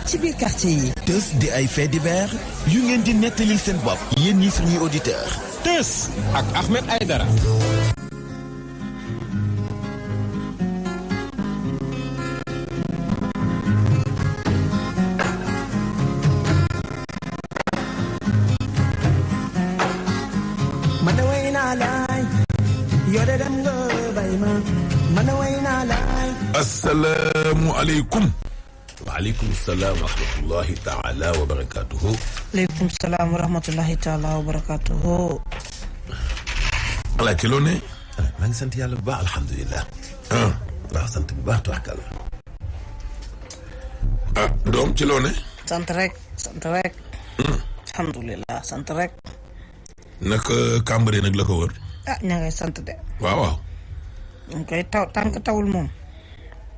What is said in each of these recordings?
ci biir quartier yi. Teuss di ay faits divers yu ngeen di nettalil seen bopp yéen ñi suñuy auditeur. Teuss ak Ahmed Aïdara. asalaamualeykum. waaleykum salaam wa rahmatullahi taala wa barakatuhu. aleykum salaam wa rahmatullahi taala wa barakatuhu. ala ki loo ne. maa ngi sant yàlla bu baax alhamdulilah. waaw sant bu baax tuwaxkal. doom ci loo ne. sant rek sant rek. alhamdulilah sant rek. naka Cambérène nag la ko wër. ña ngay sant de. waaw waaw. ñu ngi koy tànk tawul moom.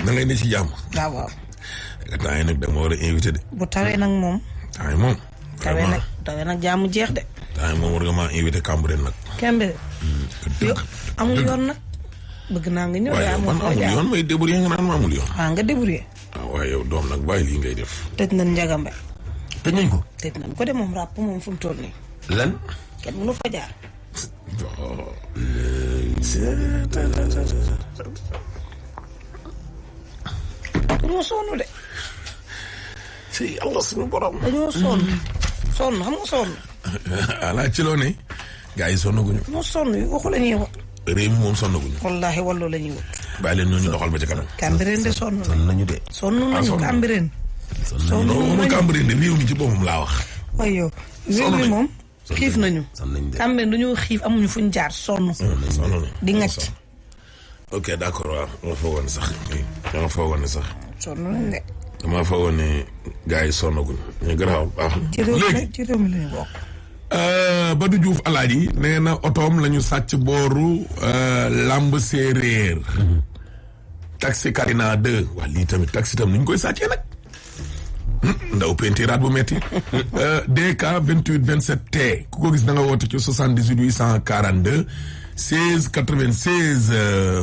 na ngay ne ci jàmm. waaw waaw. temps yi nag da nga ma war a invité de. bu tawee nag moom. temps yi moom. tawee nag jàmm jeex de. temps yi moom war nga maa invité Cambérène nag. Cambérène. yo amul yoon nag. bëgg naa nga ñëw. waaye man amul yoon may débrouillé nga naan ma amul yoon. nga débrouillé. waaye yow doom nag bàyyi lii ngay def. tëj nañ Ndiagambe. tëj nañ ko. tëj nañ ko de moom ràpp moom fu mu toll nii. lan. kenn mënu fa jaar. dañoo sonn de. si yàlla suñu borom. dañoo sonn. sonn xam nga sonn. ala ci loo ne. gars yi sonnaguñu. moo sonn yi waxu la ñuy wax. réew mi moom sonnaguñu. wallaahi walloo la ñuy wut. bàyyi leen ñoo ñu doxal ba ca kanam. Cambérène de sonn nañu de. sonn nañu Cambérène. sonn nañu Cambérène de réew mi ci boppam laa wax. waaye yow réew mi moom. xiif nañu. sonn nañu de. Cambérène dañoo xiif amuñu fuñ jaar sonn. di ngacc. ok d'accord waaw dama foogoon sax dama foogoon ne sax. sonn nañ de. dama foogoon ne gars yi sonnaguñ ñu garaaw baax léegi ci réew mi la ñu bokk. Badou Diouf alaaji nee na otoom la ñu sàcc booru lamb séeréer. taxi Carina 2 waa lii tamit taxi tam ni ñu koy sàccee nag. ndaw pentiraat bu metti DK 28 27 T ku ko gis da nga woote ci 78 842 16 96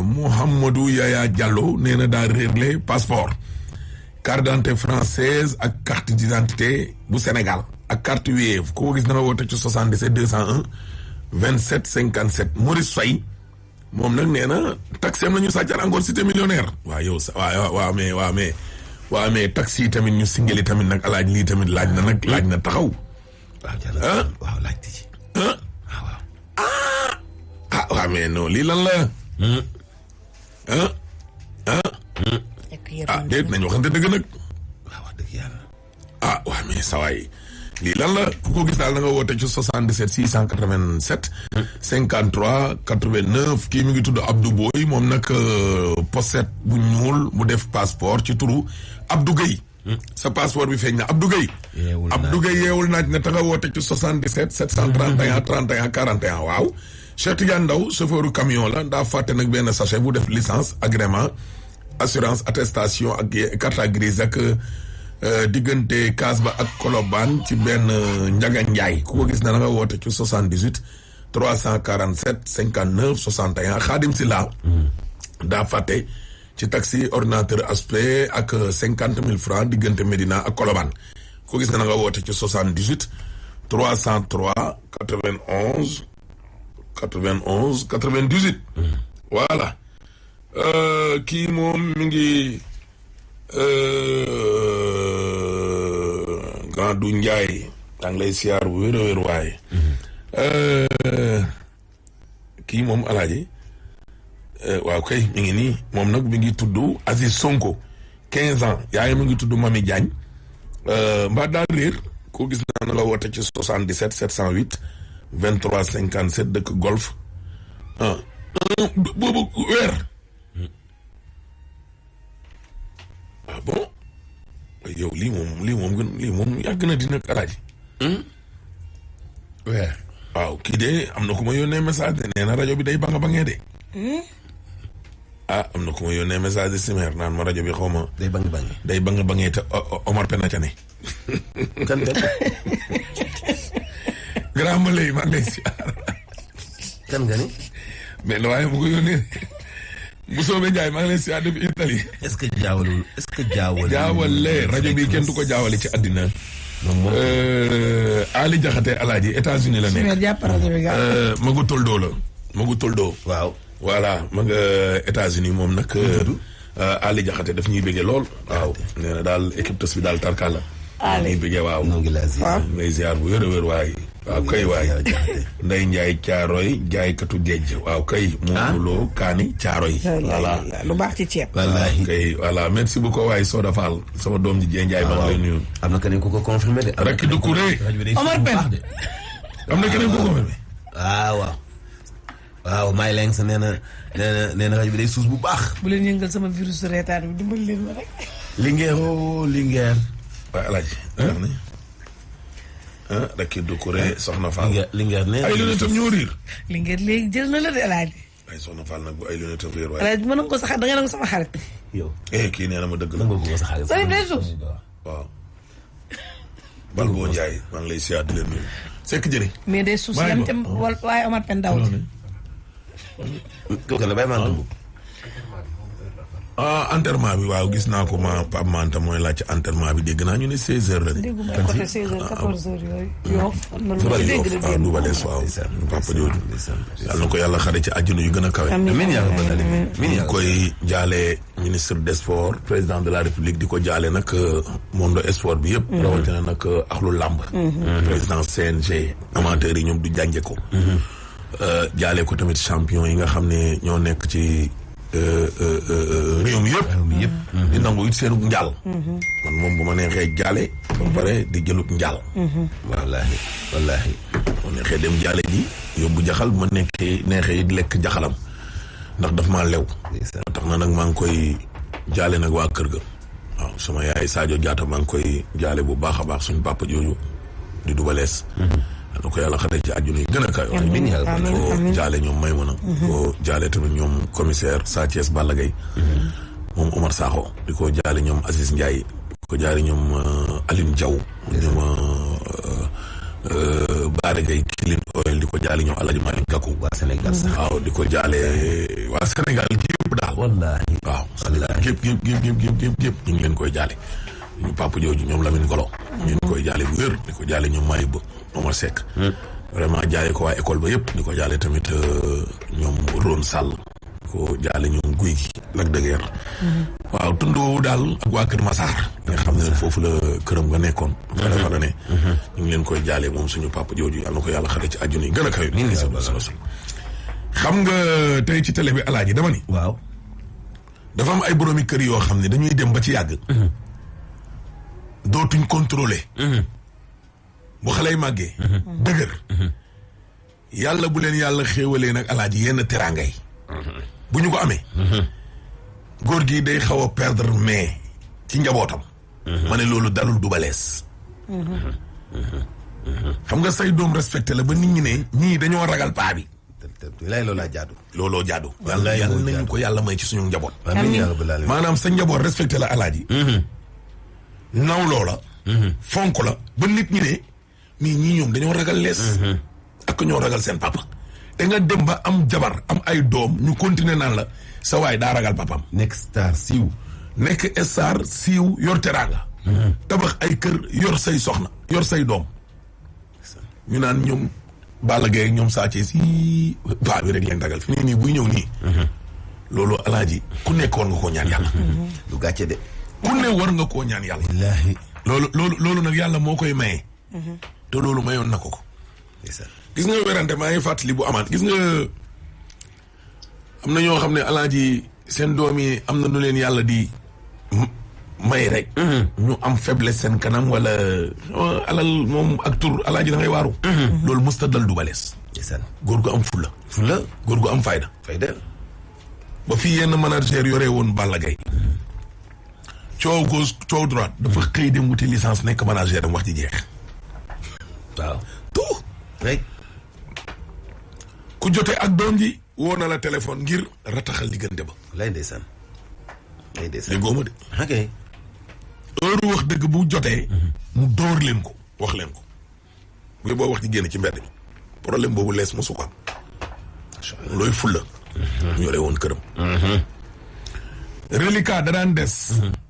Mouhamadou Yaya Diallo nee na daa réerle passeport carte d'identité française ak carte d'identité bu Sénégal ak carte Wave ku ko gis da nga woote ci 77 201 27 57 Maurice Faye moom nag nee na taxi am na ñu sàccal encore cité millionnaire waaw yow sa waaw mais taxi yi tamit ñu singali tamit nag alaaj lii tamit laaj na nag laaj na taxaw. waaw laaj ci. waaw mais non lii lan la. déet nañ waxante dëgg nag. waaw wax dëgg yàlla. waaw mais sawaay lii lan la ku ko gis daal da nga woote ci 77 687. 53 89 kii mi ngi tudd Abdou Boy moom nag pochette bu ñuul mu def passeport ci turu Abdou Gueye. sa passeport bi feeñ na Abdou Gueye. Abdou Gueye yeewul naaj na taxa woote ci 77 731 31 41 waaw. Cheikh Tidiane Ndaw chauffeur camion la ndaa fàtte nag benn sachet bu def licence agrément assurance attestation ak carte grise ak diggante kaas ba ak Colobane ci benn Njaga Njaay ku ko gis na nga woote ci 78 347 59 61 Xaadim Silla daa fàtte ci taxi ordinateur aspect ak 50 000 francs diggante Médina ak Colobane ku ko gis na nga woote ci 78 303 91 91 98 voilà kii moom mi ngi Grand du Ndiaye daa ngi lay siyaar bu wér a wér waaye kii moom alaaji waaw kay mi ngi nii moom nag mi ngi tudd Aziz Sonko 15 ans yaay mi ngi tudd Mami Diagne mbaa daal réer ko gis naa na la woote ci 77 708 23 57 dëkk golf boobu weer bon yow lii moom yàgg na dina alaaji weer waaw kii de am na ku ma yónnee message de nee na rajo bi day banga bangee de am na ku ma yónnee message de simeer naan ma rajo bi xaw ma day bang bangee day banga bangee te Omar Pena ca ne kan grand ma lay maa ngi lay siyaar kan nga ni mais waaye bu ko yónnee bu soobee Ndiaye maa ngi lay siyaar depuis Italie. est-ce que jaawale. jaawale rajo bi kenn du ko jaawale ci àddina. Ali Jaxate Alaaji États-Unis la nekk. Magu Toldo la. Magu Toldo. waaw. voilà ma nga États-Unis moom nag. Ali Jaxate daf ñuy bëggee lool. waaw nee na daal équipe tos bi daal tarkal la. ñuy bëggee waaw. noo ngi laa ziar. ngay ziar bu wér a wér waay. waaw kay waay. Ndeye Ndiaye Caaroy jaaykatu géej. waaw kay. Moomuloo Kaani Caaroy. voilà lu baax ci ceeb. wallaahi kay voilà merci beaucoup waay Soda Fall sama doom ji Dieng Ndiaye maa ngi lay nuyu. am na keneen ku ko confirmé de. Rakki Doucouré. Omar Pène. am na keneen ku ko confirmé. waaw May Lengs nee na rajo bi day suus bu baax. bu leen yëngal sama virus reetaan bi dimbali leen ma rek. Linguère. waaw El Hadj. Rakki Doucouré Soxna Fall. Linguère nee ay lunettes am ñoo riir. Linguère léegi jël na la de El Hadj. ay Soxna Fall nag bu ay lunettes am riir El waaye. Hadj mën na ko sax da nga nangu sama xarit. yow. kii nee na ma dëgg la. nangu ko sa xaalis. Sëriñ day suus. waaw. Balbo Ndiaye maa ngi lay siyaat di leen nuyu. Seck jëri. mais day suus yam ca waaye Omar Pène daw. kooku la bàyyi maa ngi enterrement bi waaw gis naa ko ma Pape Manta mooy laaj ci enterrement bi dégg naa ñu ne 16h la de. déggu ma côté 16h 14h yooyu. yoo am na lu Duba ma Lees dégg de waaw Duba Lees waaw. Papa jooju. yàlla na ko yàlla xare ci àjjana yu gën a kawe. amiin yaa rabbal aalamiin. ñu koy jaale ministre des sports président de la république di ko jaale nag monde sport bi yëpp. rawatina nag axlu làmb. président CNG amateurs yi ñoom du jànje ko. jaale ko tamit champion yi nga xam ne ñoo nekk ci réew mi yëpp. di nangu it seenug njaal. man moom bu ma neexee jaale. ba pare di jëlug njaal. wallaahi. bu neexee dem jaale ji yóbbu jaxal ma neexee it lekk jaxalam ndax daf maa lew. tax na nag maa ngi koy jaale nag waa kër ga. waaw sama yaay Sadio Diatta maa ngi koy jaale bu baax a baax suñu papa jooju di Duba Lees. na ko yàlla xare ci àjjuna yi gën a kayo. ko jaale ñoom Maymuna. ko jaale tamit ñoom commissaire Sa Thiès Balla Gaye. moom Omar Sakho. di ko jaale ñoom Aziz Ndiaye. di ko jaale ñoom Aline Diaw. ñoom Baare Gaye Kilin Oil di ko jaale ñoom Alaaji Malick Gakou. waa Sénégal sax. waaw di ko jaale waa Sénégal gépp daal. wallaahi. waaw gépp ñu ngi leen koy jaale. ñu papa jooju ñoom Lamine Golo. ñu ngi koy jaale bu wér di ko jaale ñoom Maye Ba Omar Seck. vraiment jaale ko waa école ba yëpp di ko jaale tamit ñoom Ron Sall. di ko jaale ñoom Guy gi Lac de Guiers. waaw tundoo daal ak waa Kër Massar. nga xam ne foofu la këram nga nekkoon. nga defa la ne. ñu ngi leen koy jaale moom suñu papa jooju yàlla na ko yàlla xare ci àjjuna yi gën a kawe. xam nga tey ci télé bi Alaaji dama ni. waaw. dafa am ay boroomi kër yoo xam ne dañuy dem ba ci yàgg. dootuñ contrôler. bu xale yi màggee. dëgër. yàlla bu leen yàlla xéewalee nag Alaaji yenn teraangay. bu ñu ko amee. góor gi day xaw a perdre mais ci njabootam. ma ne loolu dalul Duba Lees. xam nga say doom respecté la ba nit ñi ne ñii dañoo ragal paa bi. lay loolaa jaadu. looloo jaadu. yàlla nañu ko yàlla may ci suñu njaboot. amiin yaa rabbal aalamiin. maanaam sa njaboot respecté la Alaaji. naw loola. fonk la ba nit ñi ne mais ñii ñoom dañoo ragal lees. ak ñoo ragal seen papa. da nga dem ba am jabar am ay doom ñu continuer naan la sa waay daa ragal papam. nekk star siiw. nekk star siiw yor teraanga. tabax ay kër yor say soxna yor say doom. ñu naan ñoom Balla Gaye ñoom Sa Thiès si paa bi rek leen ragal fi nii buy ñëw nii. loolu Alaaji ku nekk war nga koo ñaan yàlla. du gàcce de. ku ne war nga koo ñaan yàlla. wallaahi. loolu nag yàlla moo koy maye. te loolu mayoon na ko. gis nga werante maa ngi fàttali bu amaat gis nga am na ñoo xam ne Alaaji seen doom yi am na nu leen yàlla di may rek. ñu am faiblesse seen kanam wala alal moom ak tur Alaaji da ngay waaru. loolu musta dal Duba Lees. góor gu am fulla. góor gu am fayda. ba fii yenn manager yore woon Balla Gaye. coow gauche coow droite dafa xëy dem wuti licence nekk manager dem wax ci jeex. waaw tout rek. ku jotee ak doom ji woo na la téléphone ngir rataxal diggante ba. lay ndeysaan. déggoo ma de. ok. heure wax dëgg bu jotee. mu dóor leen ko wax leen ko. bu boo wax ci génn ci mbedd mi. problème boobu lees mosu ko am. looy fulla. ñu yore woon këram. reliquat da daan des.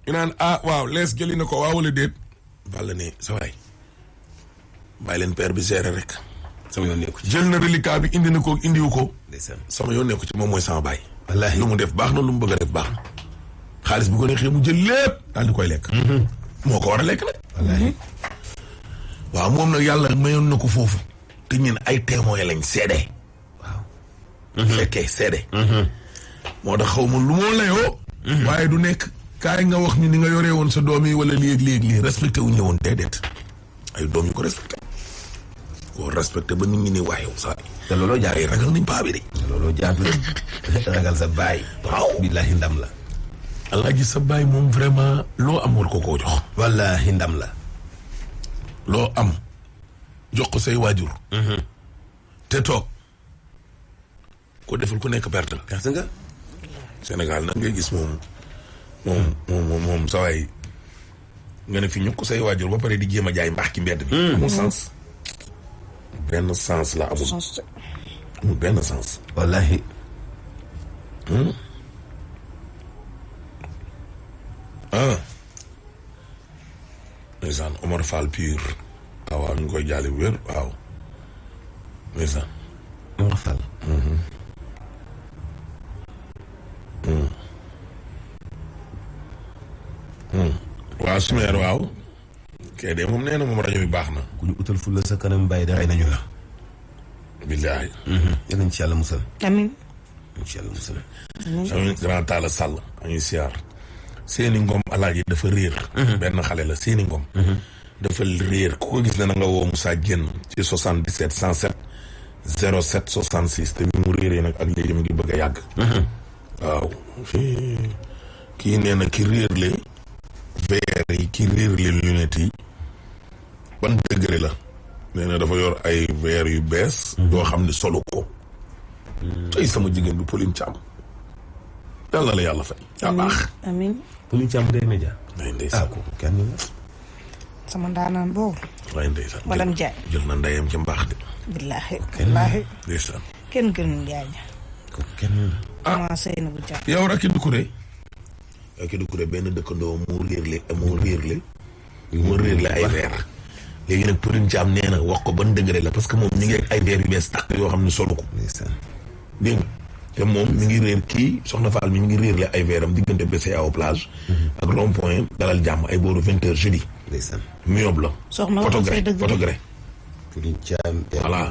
ñu naan waaw lees jëli na ko waaw wala déet. Balla ne sa waay bàyyi leen père bi gérer rek. sama yoon nekku ci. jël na reliquat bi indi na ko indiwu ko. ndeysaan. sama yoon nekku ci moom mooy sama baay. wallaahi lu mu def baax na lu mu bëgg a def baax na. xaalis bu ko neexee mu jël lépp daal di koy lekk. moo ko war a lekk nag. wallaahi. waaw moom nag yàlla mayoon na ko foofu. te ñun ay témoin lañ seede. waaw. fekkee seede. moo tax xaw ma lu moo layoo. waaye du nekk kaay nga wax ñu ni nga yoree woon sa doom yi wala léeg-léeg respecté wu ñu woon déedéet. ay doom yu ko respecté. koo respecté ba nit ñi ni waaye saa yi. te looloo jaar ay ragal nañ paa bi de. te looloo jaar ragal sa baay. waaw billaahi ndam la. alaaji sa baay moom vraiment loo am war ko koo jox. wallaahi ndam la. loo am jox ko say waajur. te toog ko deful ku nekk perte la. perte nga. Sénégal nag ngay gis moom sa waay nga ne fi ñu ko say waajur ba pare di jéem a jaay mbaax ki mbedd bi. amul sens. benn sens la amul. amul benn sens. wallaahi. ndeysaan Omar Fall pur. waaw ñu ngi koy jaale wér waaw. ndeysaan. Omar Fall. waaw sumeer waaw. kay de moom nee na moom rajo bi baax na. ku ñu utal fu la sa kanam bàyyi da rey nañu la. billaahi. yal nañ ci yàlla musal. amiin. incha allah musal. amiin grand Talla Sall. añuy siyaar. seeni ngom alaaji dafa réer. benn xale la seeni ngom. dafa réer ku ko gis ne na nga woo Moussa Dieng ci 77 107 07 66 te bi mu réeree nag ak léegi mu ngi bëgg a yàgg. waaw kii nee na ki réerle verre yi ki réerle lunettes yi ban degré la nee na dafa yor ay verre yu bees yoo xam ne solu ko ay sama jigéen bi Pauline Thiam yàlla la yàlla fay yaa baax amiin. Pauline Thiam day média. day ndeysaan kooku kenn la. sama ndaanaan boobu. waaye ndeysaan madame Ndiaye. jël na ndeyam ci mbaax de billaahi wallaahi. ndeysaan kenn gënul Ndiaye. kooku kenn la. commencé na bu jàpp. yow Racky Doucouré benn dëkkandoo mu réerle ay verre léegi nag Pauline Thiam nee na wax ko ban degré la parce que moom ñu ngi ak ay verre yu bees tàq yoo xam ne solu ko dégg nga te moom mi ngi réer kii soxna Fall mi ngi réerle ay verre am diggante BCEAO plage ak rond point dalal jàmm ay booru 20h jeudi mu yob la soxna photogré Pauline Thiam. voilà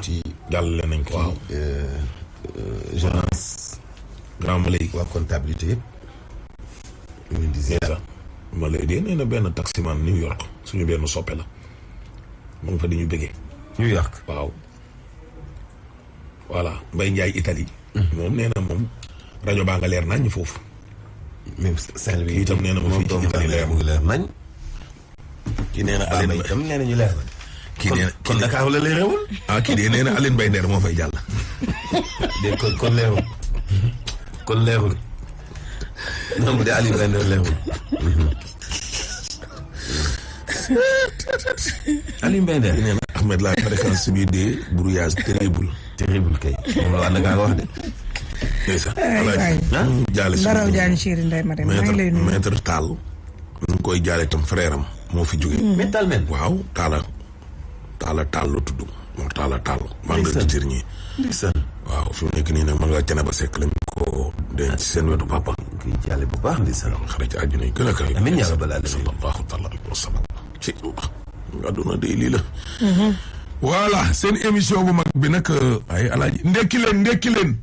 jàllale nañ ko waaw Jonas grand Malay waa comptabilité yëpp. ñu di ziar. Malay de nee na benn taximan New York suñu benn soppe la mu ngi fa di ñu bëggee New York. waaw voilà Mbaye Ndiaye Italie moom nee na moom rajo baa nga leer nañ foofu même Saint-Louis kii itam nee na ma fii ci Italie leer mu ngi leer nañ. kii nee na Alioune Aline itam nee na ñu leer nañ. kii nee na kon Dakar la leerewul. kii de nee na Aline Mbaye Nder moo fay jàll de kon leerul. kon leerul. non bu dee Aliou Mbaye Nder leerul. Aliou Mbaye Nder. nee na Ahmed la fréquence bi de brouillage terrible kay moom la waa Dakar wax de. ndeysaan waay jaale Baraw Diagne chéri Ndeye Marème maa ngi lay nuyu. maître Tall ñu ngi koy jaale itam frère am moo fi jóge mental men. waaw Tall la tudd moom Tall maa ngi leen di tir ñi waaw fi mu nekk nii nag ma nga cene ba sekk lañ ko denc seen wetu papa koy jaale bu baax ndeysaan. xare ci àjjuna yi gën a kawe amiin yaa rabbal aalamiin. sallallahu taala alayhi wa sallam ci Allah àdduna de lii la voilà seen émission bu mag bi nag ay alaaji ndekki leen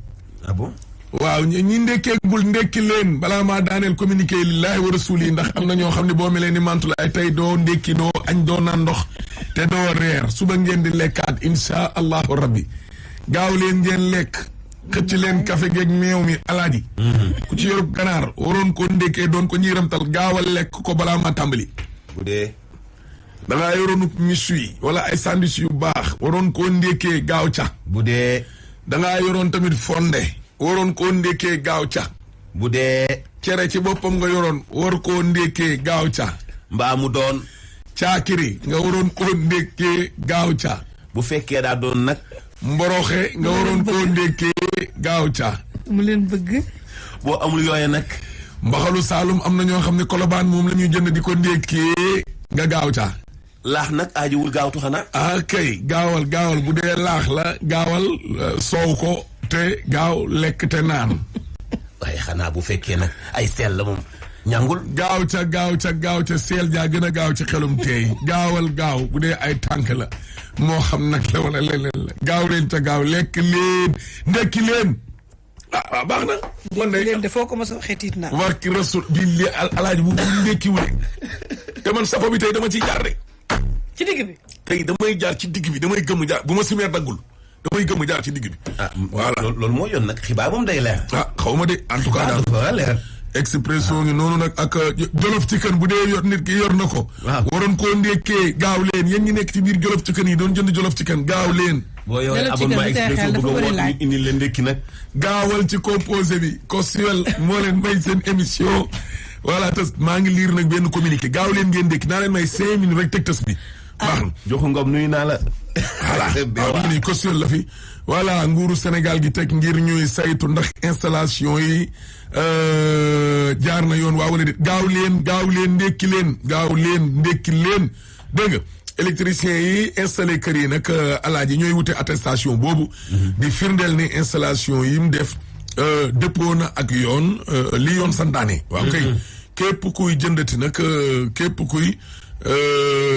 ah bon. waaw ñi ndekkeegul ndekki leen balaa maa daaneel communiqué lillahi wa rasuli ndax am na ñoo xam ne boo melee ni mantulaay tey doo ndekki doo añ doo naan ndox te doo reer suba ngeen di lekkaat insha allahu rabbi gaaw leen ngeen lekk xëcc leen café geeg meew mi alaaji ku ci yorub ganaar waroon ko ndekkee doon ko ñiiramtal gaawal lekk ko balaa maa tàmbali bu dee. dangaa yoroonu misui wala ay sandwich yu baax waroon koo ndékkee gaaw ca bu dee. dangaa yoroon tamit fonde waroon koo ndékkee gaaw ca bu dee. cere ci boppam nga yoroon war koo ndékkee gaaw ca mbaa mu doon. caakiri nga waroon koo ndékkee gaaw ca bu fekkee daa doon nag. mboroxe nga waroon koo ndékkee gaaw ca mu leen bëgg. boo amul yooye nag. mbaxalu Saalum am na ñoo xam ne Colobane moom la ñuy jënd di ko ndékkee nga gaaw caa. laax nag aajowul gaawtu xanaa. ah kay gaawal bu dee laax la gaawal soow ko te gaaw lekk te naan. waaye xanaa bu fekkee nag ay seel la moom ñàngul. gaaw ca seel jaa gën a gaaw ci xelum teey gaawal gaaw bu dee ay tànk la moo xam nag la wala leneen la gaaw leen ca gaaw lekk leen ndekki leen. waaw baax na. man de leen de foo ko mos a waxee tiit naa. war ki rasul bi alaaji bu ndekkiwule te man safo bi tey dama ciy jaar rek. ci digg bi. tey damay jaar ci digg bi damay gëmm jaar bu ma simeer daggul damay gëmm jaar ci digg bi. voilà loolu moo yoon nag xibaar moom day leer. xaw ma de en tout cas daal leer. expression ngi noonu nag ak jolof ci kën bu dee yor nit ki yor na ko. waroon koo ndekkee gaaw leen yéen ñi nekk ci biir jolof ci kën yi doon jënd jolof ci kën gaaw leen. boo yoree abonnement expresso bëgg a woote ñu indi leen ndekki nag. gaawal ci composé bi Kosuel moo leen may seen émission. voilà tës maa ngi liir nag benn communiqué gaaw leen ngeen ndekki naa leen may 5 minutes rek teg tës bi. baax na joxu ngom nuyu naa la. voilà waaw ni Kosuel la fi. voilà nguuru Sénégal gi teg ngir ñuy saytu ndax installation yi jaar na yoon waa wala déet gaaw leen ndekki leen gaaw leen ndekki leen dégg nga électriciens yi installé kër yi nag alaaji ñooy wute attestation boobu. di firndeel ni installation yi mu def dëppoo na ak yoon li yoon santaane. waaw kay képp kuy jëndati nag képp kuy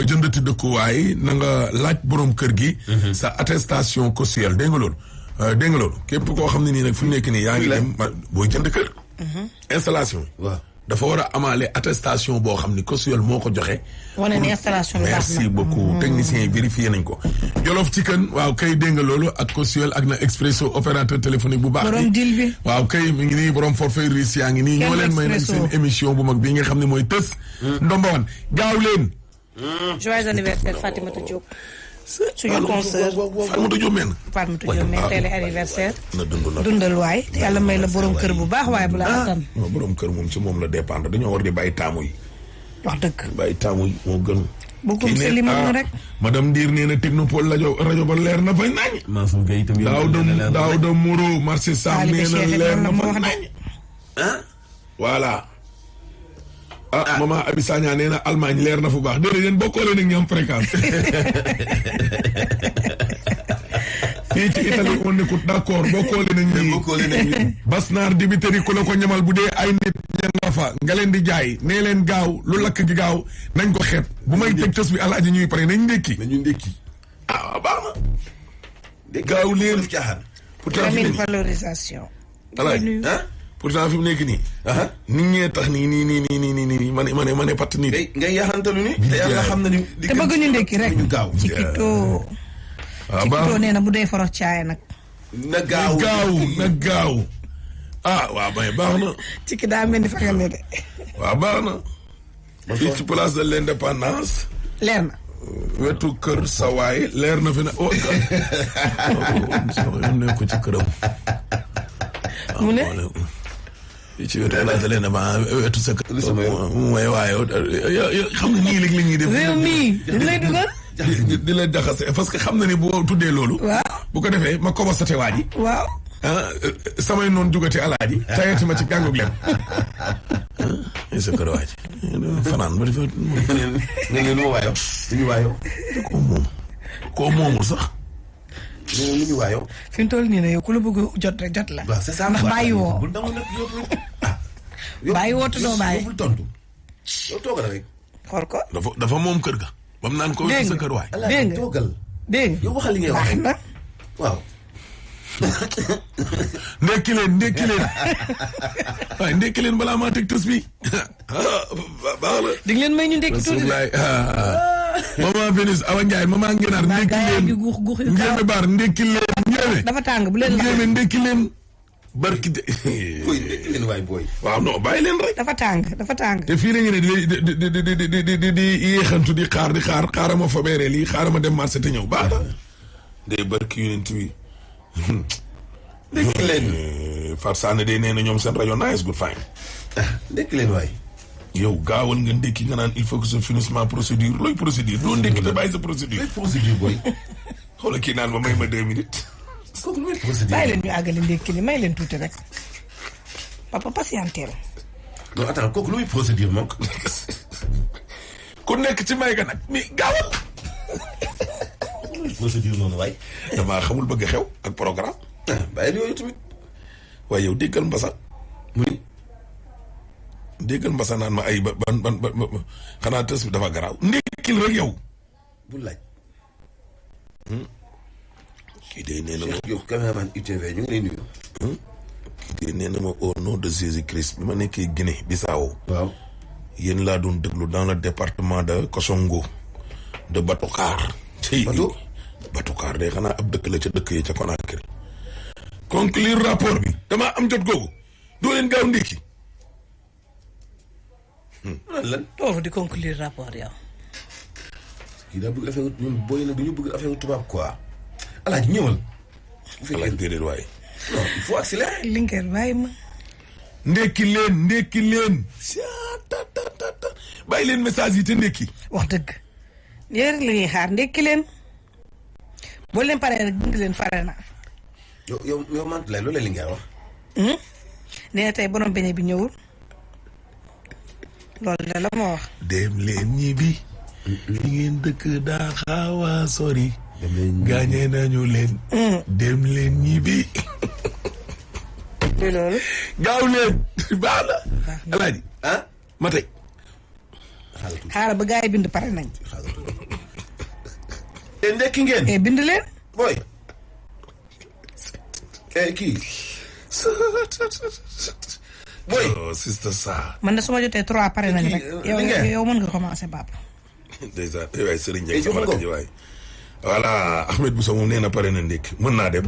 jëndati dëkkuwaay na nga laaj borom kër gi. sa attestation causuelle dégg nga loolu. képp koo xam ne nii nag fi mu nekk nii yaa ngi dem booy jënd kër. installation yi. waaw dafa war a amaale attestation boo xam ni causuelle moo ko joxe. wane ni installation bi baax na merci beaucoup techniciens yi vérifié nañ ko. jolof ci kën waaw kay dégg nga loolu ak causuelle ak na expresso opérateur téléphonique bu baax. borom deal bi waaw kay mi ngi nii borom forfait riche yaa ngi nii. ñoo leen may nag seen émission bu mag bii nga xam ne mooy tës. ndombawan gaaw leen. joyeux anniversaire Fatimata Diop. suñu concert Fatimata Diop meen. Fatimata Diop meen tey la anniversaire. na dundal waay te yàlla may la borom kër bu baax waaye bu la attan. non borom kër moom ci moom la dépendre dañoo war di bàyyi taamu yi. wax dëgg. bàyyi taamu yi moo gën. bu ko gisee li mu rek. madame Ndiir nee na technopole rajo ba leer na fa nañ. Mansour Gueye itam daaw da Moreau marché Sam nee na leer na fa nañ. voilà. maman Abi Sagna nee na Allemagne leer na fu baax déedéet yéen bokkoo leen ak ñoom fréquence. fii ci Italie on écoute d'accord bokkoo leen ak ñi. Basnar dibiteri ku la ko ñamal bu dee ay nit ña nga fa nga leen di jaay nee leen gaaw lu lakk gi gaaw nañ ko xeeb bu may teg tës bi alaaji ñuy pare nañ ndékki. baax na. gaaw leen pourtant fi valorisation. alaaji pourtant fi mu nekk nii. nit ñee tax nii ma ne patt nii. ngay yaxantalu ni. te yàlla xam na ni. te bëgg ñu ndekki rek. ñu gaaw ci kitoo. Cikito nee na bu dee forox caay nag. na gaaw. waaw bay baax na. Ciki daa mel ni fekkal ne de. waaw baax na. fii ci place de l'indépendance. leer na. wetu kër sawaay leer na fi ne ne ko ci këram. mu ne. ci wetu place de l'indépendance wetu sa kër. mooy waaye xam nga nii léegi la ñuy def. réew mii du lay dugal. di la jaxase parce que xam na ni boo tuddee loolu. waaw bu ko defee ma kobosate waa ji. waaw. samay noonu jugati alaaji. tayati ma ci gàngug leen. sa kër waa ji. fanaan ba defee. nga ne lu ma waayoo. lu ñu waayoo. koo moomul sax. lu ñu waayoo. fi mu toll nii ne yow ku la bëgg jot rek jot la. waaw c'est ça ndax bàyyi woo. bul nangu nag bàyyi woo te doo bàyyi. bul tontu. yow toogal rek. xool ko. dafa moom kër ga. ba mu naan ko wér sa kër waay. dégg nga toogal. dégg nga yow waxal li ngay wax na. waaw. ndekki leen waaye ndekki leen balaa maa teg tës bi. baax la. di leen may ñu ndekki tuuti de. maman Vénus Awa Ndiaye maman Ngenaar ndekki leen. Ngéeme Baar ndekki leen Ngéeme. dafa tàng bu leen la Ngéeme ndekki leen. barki de. koy ndekki leen waay booy. waaw non bàyyi leen rek. dafa tàng. te fii la ñu ne di yéexantu di xaar xaaral ma fobeeree lii xaaral ma dem marché te ñëw baax na. day barki yonent bi. ndekki leen. Far Sane de nee na ñoom seen rajo nice good fine. ndekki leen waay. yow gaawal nga ndekki nga naan il faut que ce finissement procédure looy procédure doo ndekki te bàyyi sa procédure. procédure booy. xoolal kii naan ma may ma 2 minutes. kooku lu procédure. bàyyi leen ñu àggale ndekki li may leen tuuti rek papa patienteel. non attends kooku lu muy procédure moom. ku nekk ci may ga nag mi gaawal. procédure noonu waay. damaa xamul bëgg xew ak programme. bàyyi yooyu tamit. waaye yow déggal mbasa. muy. déggal mbasa naan ma ay ban xanaa tës bi dafa garaaw. ndékkil rek yow. bu laaj. kii de nee na ma. yow caméraman UTV ñu ngi lay nuyu. kii de nee na ma au nom de Jésus Christ bi ma nekkee Guinée Bissau. waaw. yéen laa doon déglu dans le département de Kosongo de Batokar. Bato. Batokar de xanaa ab dëkk la ca dëkk yi ca Conakry. conclure rapport bi damaa am jot googu doo leen gaaw ndékki. lan. foofu di conclure rapport yow. kii daa bëgg affaire ñun booy na dañu bëgg affaire tubaab quoi. Alaaji ñëwal. bu fekkee alaaj déedéet waaye. non il faut accélérer. Linguère bàyyi ma. ndékki leen. bàyyi leen message yi te ndékki. wax dëgg. yéen rek la ñuy xaar ndekki leen. boo leen paree rek dindi leen pare na. yow man lay loolu li nga wax. nee na tey borom beñe bi ñëwul. loolu de la ma wax. dem leen ñibbi. li ngeen dëkk daa xaaw a sori. gaañee nañu leen. dem leen ñibbi. luy loolu. gaaw leen baax na. alaaji ah. ma tey. xaaral ba gars yi bind pare nañ. te ndekki ngeen. bind leen. booy. kii. booy. oh sister Sarr. man de su ma jotee 3 pare nañ rek. yow mën nga commencé papa. déjà waay Serigne Ndiaye sama rakk ji waay. voilà Ahmed Boussa moom nee na pare na ndékki mën naa dem.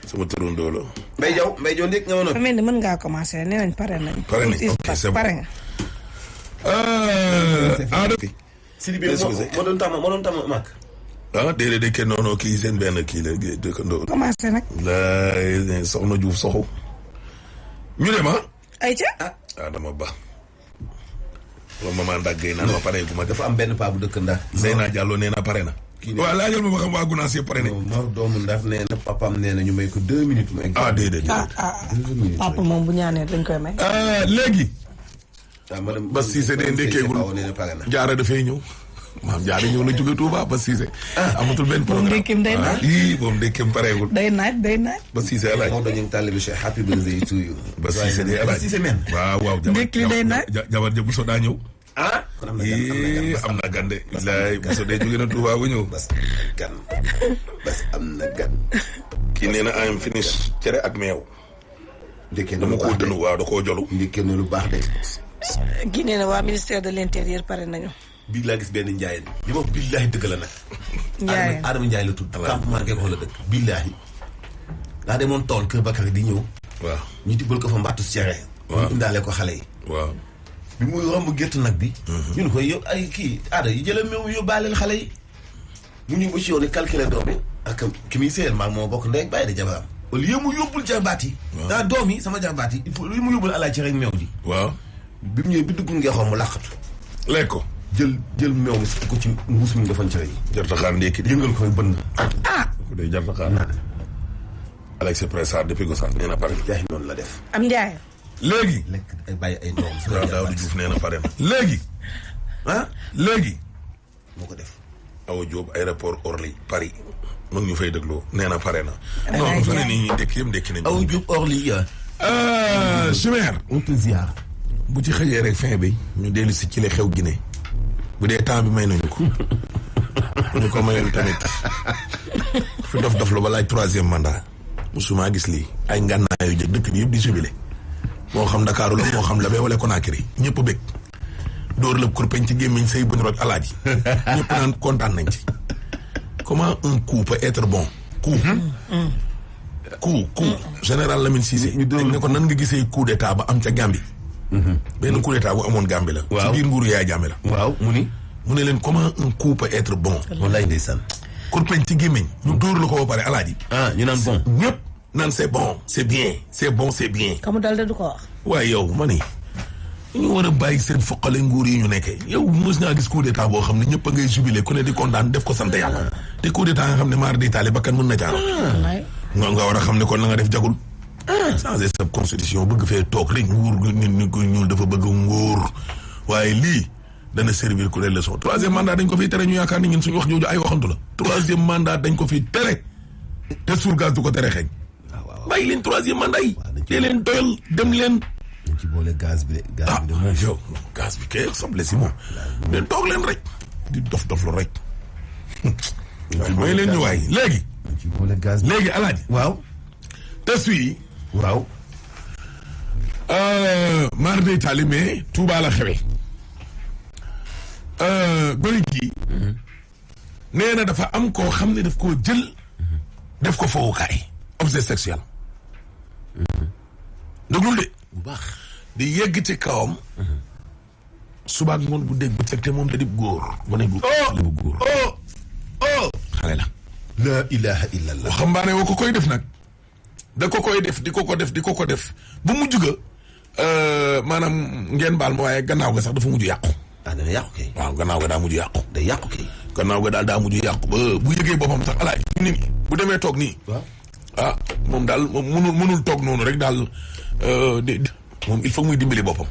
sama turandoo la. Mbaye Diaw ndékk nga ma fa mel ni mën ngaa commencé nee nañ pare nañ. pare nañ ok c'est bon pare nga. Sidibé moo doon tàmm màkk. ah déedéet de kenn noonu kii seen benn kii la dëkkandoo. commencé nag. laay soxna Diouf soxu. ñu dem ah. ayca. dama ba. loolu maman Ndagay naan ma pare gu ma def. dafa am benn paa bu dëkk Ndar. Seyna Diallo nee na pare na. kii ne waaw laajal ma ba xam waa Gunaas yëpp pare ne. Mor doomu Ndar nee na papaam nee na ñu may ko 2 minutes. mu egg déedéet. 2 minutes papa moom bu ñaanee dañ koy may. léegi. madame Bas Cissé de ndekkeegul nee na pare na. jaara dafay ñëw. maam jaara ñëw na jóge Touba Bas Cissé. amatul benn programme moom ndekkeem day naaj. moom ndekkeem pareegul. day naaj. Bas Cissé alaaj. Maodo ñu ngi tàlli Cheikh happy birthday to you. Bas Cissé de alaaj. Bas Cissé men. waaw. ndekki li day naaj. jabar ja Bousso daa ñëw. kon am na gan am na gan de. bilaay Bousso de jóge na Touba bu ñëw. Bas am na gan. kii nee na I'm finish cere ak meew. ndekkee na dama lu koo baax de. dënu waaw da koo jolu. ndekkee na lu baax de. kii nee na waa ministère de l'intérieur pare nañu. bii laa gis benn njaayeen. li ma billaahi dëgg la nag. Njaayeen Adama Njaay la tudd. campement ngeen wax la dëgg. billaahi. daa demoon tool kër Bakary di ñëw. waaw ñu tibbal ko fa mbattu cere. waaw ñu indaale ko xale yi. waaw. bi muy romb gerte nag bi. ñu ne ko yow ay kii aada yi jëlee meew yóbbaaleel xale yi. mu ñëw ba ci yow ne calculer doom yi. ak ki muy séyal maag moo bokk ndey ak bàyyi de jabaram. au lieu mu yóbbul jarbaat yi. daa doom yi sama jarbaat yi il faut lu mu yóbbul alaay ci rek meew ji. waaw. bi mu ñëwee bi dugg ngexoon mu làqatu. lekk ko. jël meew mi sotti ko ci mbuus mi nga defoon cere yi. jarta xaar ndékki di. yëngal ko fay bënn. ku dee jarta xaar. Alex Pressard depuis Gossas nee na pare. jaay noonu la def. am njaay. léegi. lekk ay bàyyi ay doom. waaw Daouda Diouf nee na pare na. léegi. léegi. moo ko def. Awa Diop aéroport Orly Paris. mu ngi ñu fay dégloo nee na pare na. non fa ne nii ñuy ndékki yëpp ndékki nañu. Awa Diop Orly. Chimère. on te ziar. bu ci xëyee rek fin bi ñu dellu si ci li xew Guinée bu dee temps bi may nañu ko ñu ko mayoon tamit fi dof lu ba laaj 3e mandat musuma gis lii ay ngànnaayu jëg dëkk bi yëpp di jubilé moo xam Dakar la moo xam la bee wala Conakry ñëpp bëgg dóor la kurpeñ ci gémmiñ say buñ roj alaaji ñëpp naan kontaan nañ ci comment un coup peut être bon coup général Lamine Cissé dañ ne ko nan nga gisee coup d'état ba am ca Gambie benn coup d'état bu amoon Gambie la. waaw ci biir nguuru Yaya Jammeh la. waaw mu ne leen comment un coup peut être bon. wallaay ndeysaan. kurpeñ ci gémmiñ ñu dóor la ko ba pare alaaji. ñu naan bon. ñëpp naan c'est bon c'est bien c'est bon c'est bien. kamu dal de du ko wax. waaye yow ma ni ñu war a bàyyi seen foqale nguur yi ñu nekkee yow mos ngaa gis coup d'état boo xam ne ñëpp a ngay jubilé ku ne di kontaan def ko sant yàlla. te coup d'état nga xam ne maar di taale bakkan mën na jaaroo. nga war a xam ne kon la nga def jagul. changer sa constitution bëgg fee toog rek nguur nit ko ñuul dafa bëgg nguur waaye lii dana servir ku leen leçon 3e mandat dañ ko fiy tere ñu yaakaar ni ñun suñu wax jooju ay waxantu la 3e mandat dañ ko fiy tere te suul gaz du ko tere xeeñ bàyyi leen 3e mandat yi dee leen doyal dem leen ci boole gaz bi de moom yow gaz bi kay soble si moom leen toog leen rek di dof lu rek mooy leen ñu waay léegi ci boole gaz bi léegi alaaji waaw test yi waaw maar day taali mais Touba la xewe gone gi nee na dafa am koo xam ne daf koo jël def ko fowukaay objet sexuel déglul de bu baax di yegg ci kawam subaak ngoon bu dégg bu teg te moom da di góor gone gu xale bu góor xale la la ilaha illallah waxambaane woo ko koy def nag da ko koy def di ko ko def bu mujj ga maanaam ngeen baal ma waaye gannaaw ga sax dafa mujj yàqu dana yàqu kay waaw gannaaw ga daa mujj yàqu day yàqu kay gannaaw ga daal daa mujj yàqu ba bu yëgee boppam sax alaaj nit ñi bu demee toog nii moom daal moom mënul toog noonu rek daal moom il faut muy dimbali boppam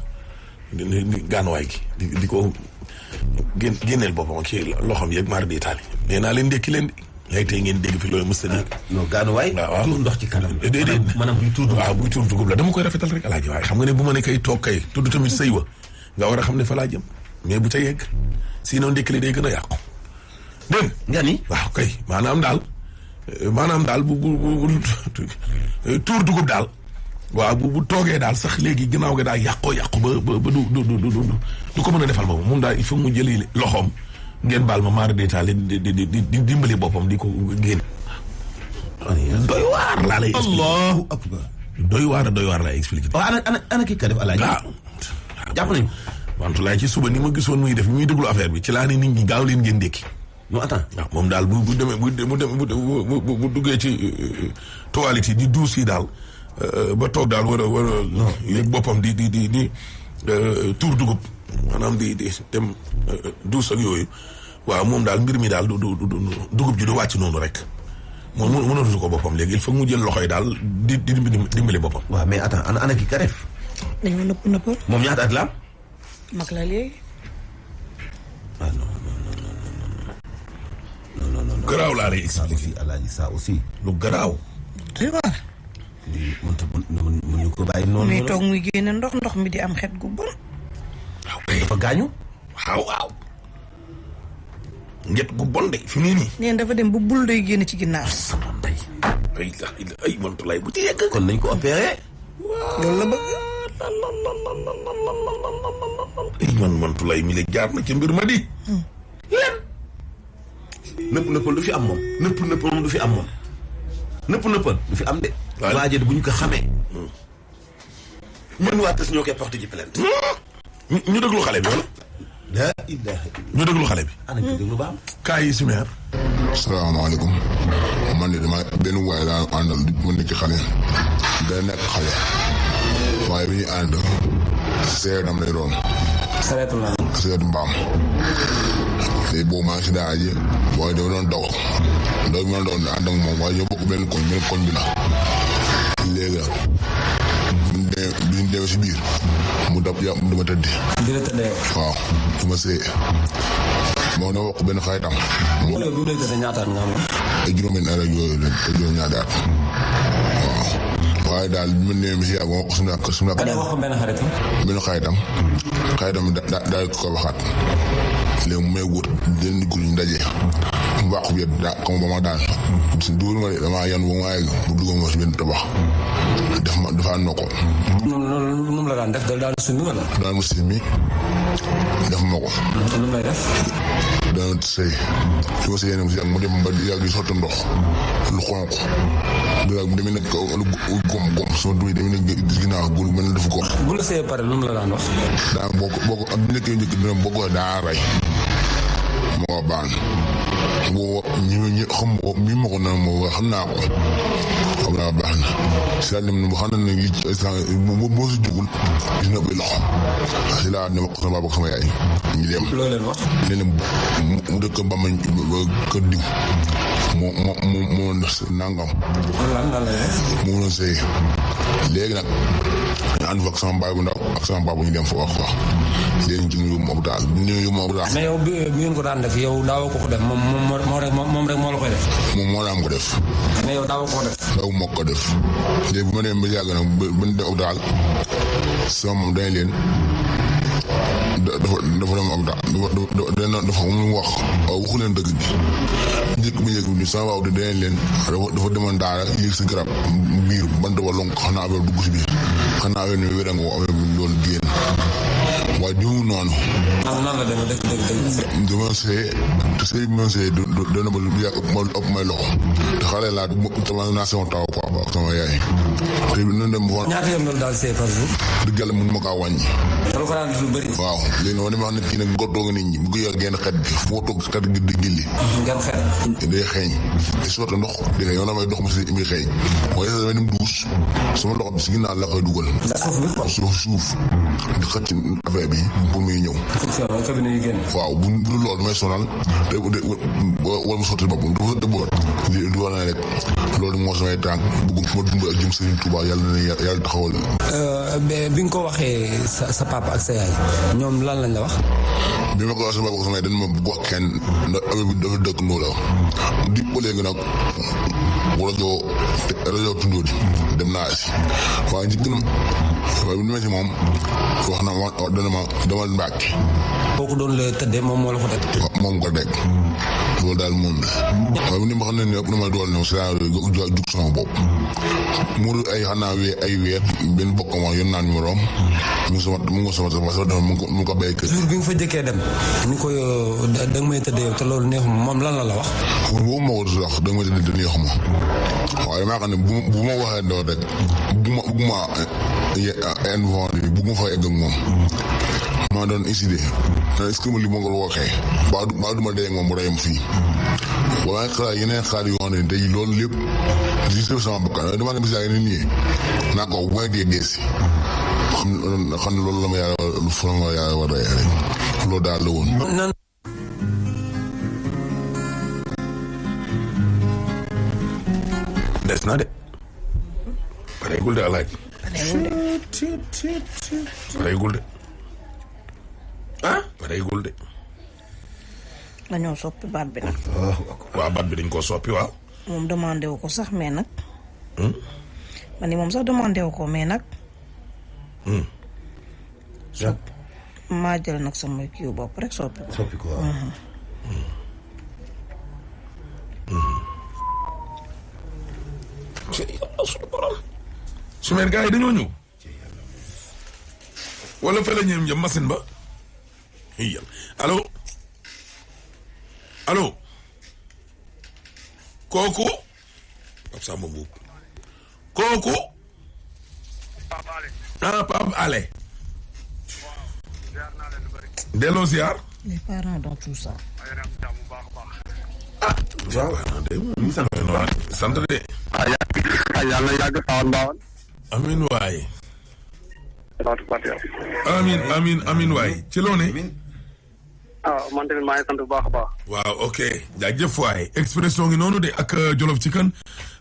gaanuwaay gi di ko génneel boppam ak ci loxoom yeeg maar di taali nee naa leen ndékki leen léegi tey ngeen dégg fi loolu mës a dégg non gaanuwaay tuur ndox ci kanam déedéet maanaam buy tuur waaw buy tuur dugub la dama koy rafetal rek alaaji waaye xam nga ne bu ma ne kay toog kay tudd tamit sëy wa nga war a xam ne fa laa jëm mais bu ca yegg sinon ndékki li day gën a yàqu dégg nga ni waaw kay maanaam daal bu tuur dugub daal waaw bu toogee daal sax léegi ginnaaw ga daal yàqu ba du ko mën a defal boobu moom daal il faut mu jëli loxoom ngeen baal ma maar détaillé di dimbali boppam di ko génn. doy waar laa lay expliqué allahu akbar doy waar lay expliqué. waaw ana kii ka def alaaji. jàpp nañu. wante laay ci suba ni ma gisoon muy def muy déglu affaire bi ci laa ne nit ñi gaaw leen ngeen dékki. non attends. waaw moom daal bu demee bu duggee ci toilette yi di duus yi daal ba toog daal war a yëg boppam di tuur dugub maanaam di dem duus ak yooyu waaw moom daal mbir mi daal du dugub ji du wàcc noonu rek moom mënatu ko boppam léegi il faut mu jël loxo yi daal di dimbali boppam. waaw mais attends ana kii ka def. dañoo nëpp. moom ñaata at la am. mag la léegi. ah non. garaaw laa lay expliqué. alaaji ça aussi. lu garaaw. doy waar. lii mënuñu ko bàyyi noonu. muy toog muy génne ndox mi di am xet gu bon. waaw kay dafa gaañu. waaw. nget gu bon de fi mu nii. neen dafa dem bu bul doy génn ci ginnaaw. sama ndey. ay Mantoulaye bu ci yegg. kon nañ ko opéré. loolu la bëgg. ay Mantoulaye mi la jaar na ci mbir ma di. nëppal du fi am moom. nëppal du fi am moom. nëppal du fi am de. waaw waajal bu ñu ko xamee. ñun waa tës ñoo koy porté ji plainte. ñu déglu xale bi wala. la ilaha ñu déglu xale bi. ana ñu déglu ba am. kaay yi si meer. salaamaaleykum man de dama benn waay daan àndal mu nekk xale day nekk xale waaye bi ñuy ànd seetam lay doon seetu mbaam léegi boobu maa ngi si daara ji waaye dama doon daw bi ma doon ànd ak moom waaye ñoo bokk benn koñ bi la léegi bi ñu demee si biir mu dab yàpp dama tëddi waaw dama sëy moo ne wax benn xaritam. bi mu lay tëddee ñaata at nga xam ne. ay juróomi at ak yooyu la te juróom ñaata at waaw waaye daal bi ma nee si yàgg ma wax suñu wax benn xaritam. benn xaritam daal ko waxaat léegi mu may wut jënd góor ñu daje mu baax bi daa xam ba ma daan dugal ma de damaa yan ba ma yegg mu dugal ma si benn tabax dafa ànd ko. nu mu la daan def daal summi wala. daan mu summi def ma ko. nu mu lay def. dana sëy su ma sëyee nag si mu dem ba yàgg di sotti ndox lu xonq bu yàgg mu demee nag gom sama duy demee nag ginnaaw góor mel na dafa gom. bu la sëyee pare nu mu la daan wax. daa boo ko ak bu nekkee njëkk dina boo ko daa rey moo baan boo ñi xam ko mi ma ko nan moo xam naa ko xam naa baax na si laa dem ne xam na ne li boo si jugul gis na koy loxo si laa dem ak sama baab ak sama yaay ñu dem loo leen wax nee na mu dëkk Bamañ kër diw moo nangam lan la def moo doon sëy léegi nag ñu ànd fa ak sama baay bu ndaw ak sama papa ñu dem fa wax quoi léegi ñu ci yóbbu ma hôpital bu ñu yóbbu ma hôpital. mais yow bi ngeen ko daan def yow daawoo ko def moom rek moo la koy def. moom moo daan ko def. mais yow daawoo ko def. daaw moo ko def léegi bu ma demee ba yàgg nag ba ñu dem hôpital sama moom dañ leen dafa dem hôpital dafa mu wax waaw waxu leen dëgg bi njëkk bi sama waaw dañ leen dafa demoon daara yéeg si garab biir bant ba lonk xanaa affaire dugg si biir xanaa affaire ni wéra nga affaire bi loolu génn waaye dimu noonu. nan la demee dëgg. dama see te sëy bi ma see dana ba ëpp may loxo te xale laa dama naa sama taw papa ak sama yaay te nan dem ba. ñaata yoon loolu daal see par jour. dëgg yàlla mënu ma kaa wàññi. loolu ko daan lu bëri. waaw léegi nag ma wax nit ki nag gottoo nga nit ñi bu ko yor genn xet bi foo toog xet gi di gilli. ngeen xet. day xeeñ te sotti ndox di xeeñ yow damay dox ma si mi xeeñ waaye damay dem duus sama loxo bi si ginnaaw la koy dugal. suuf di xëcc affaire bi pour muy ñëw. waaw bu loolu damay sonal te wala mu sotti boppam du sotti boot li du war na rek loolu moo samay tànk bëggum fu ma dund ak jëm Serigne Touba yàlla taxawal. bi nga ko waxee sa papa ak sa yaay ñoom lan lañ la wax. bi ma ko wax sama papa ak sama yaay dañ ma bëgg wax kenn ndax affaire bi dafa dëkk noo la di ba léegi nag rajo tundóo di dem naa si waaye njëkk na waaye bu demee si moom wax na ma dana ma demal Mbàkke. kooku doon la tëddee moom moo la ko teg. waaw moom ko teg loolu daal moom la waaye bu ni ma xam ne ne ëpp na may dool ne jug sama bopp mu ay xanaa ay weer benn bokk ma yon naa numéro am mu ngi sama dafa mu ko béy kër. jour bi nga fa jëkkee dem ni ko da nga may tëddee yow te loolu neexuma moom lan la wax. boobu ma ko wax da nga may tëddee te neexuma waaye maa xam ne bu ma waxee doo rek bugguma bugguma fa egg ak moom maa doon décidé est-ce que li ma ko waxee baa duma dee ak moom bu reyam fii waaye xalaat yeneen xalaat yoo xam ne tey loolu lépp di sëf sama bakkan dama ne bis yaa ngi nii naa ko bu may dee deesi xam ne loolu la ma yàlla war a rey loolu daal la woon. des na de pareegul de alaaj pareegul de ah pareegul de. dañoo soppi baat bi nag. waaw baat bi dañ koo soppi waaw. moom demandé wu ko sax mais nag. ma ni moom sax demandé wu ko mais nag. maa jël nag sama kii bopp rek soppi ko. soppi ko waaw. su meen gars yi dañoo ñëw wala fa la ñëm jëm machine ba allo allo kooku Pape Samba Mbuub kooku Pape Ale delloo ziar les parents dans tout ça. sant de. yàlla yàgg sawan baawan. amin waay. amin waay ci loo ne. man tamit maa ngi sant bu baax a baax. waaw ok jaajëf waay expression ngi noonu de ak Jolof ci kan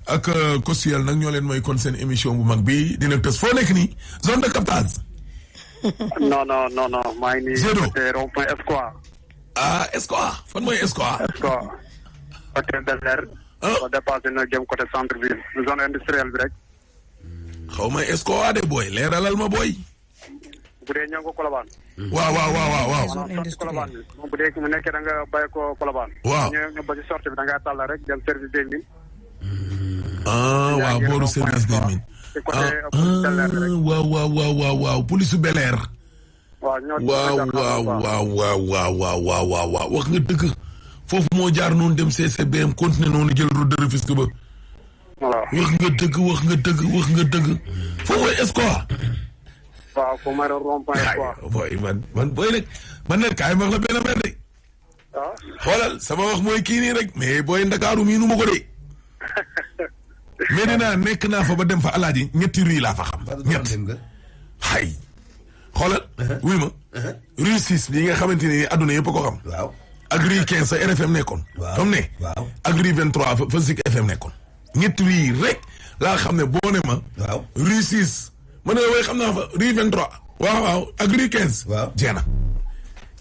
ak Kostiel nag ñoo leen mooy kon seen émission bu mag bi dina tës foo nekk nii zone de captage. non maa ngi nii. Gédo rond point Espoir. Espoir fan mooy Espoir. Espoir. côté Bel-Air. ba dépassé na jëm côté centre ville zone industrielle bi rek. xaw ma Espoir de booy leeralal ma booy. bu dee ñoo ngi ko Colobane. waaw. zone industrielle bi bu dee mu nekkee da nga bàyyi ko Colobane. waaw ñëw ba ci sortie bi da ngaa tàll rek dem service des mines. waaw booru service des mines. waaw police su Bel-Air. waaw wax nga dëgg foofu moo jaar noonu dem CCBM continuer noonu jël route de Rufisque ba. wax nga dëgg foofu mooy Espoir. waaw foofu mooy rond-point Espoir. booy man booy nag man nag kaay wax la benn benn de. xoolal sama wax mooy kii nii rek mais booy Ndakaaru miinu ma ko de. Medina nekk naa fa ba dem fa alaaji ñetti rue laa fa xam. xay xoolal. wuy ma. rue 6 bii nga xamante ni adduna yëpp a ko xam. waaw ak rue 15 sa RFM nekkoon. waaw comme ne. waaw ak rue 23 fa Zik FM nekkoon. ñetti rue rek laa xam ne boo ne ma. waaw rue 6. ma ne way xam naa fa rue 23. waaw ak rue 15. waaw jeena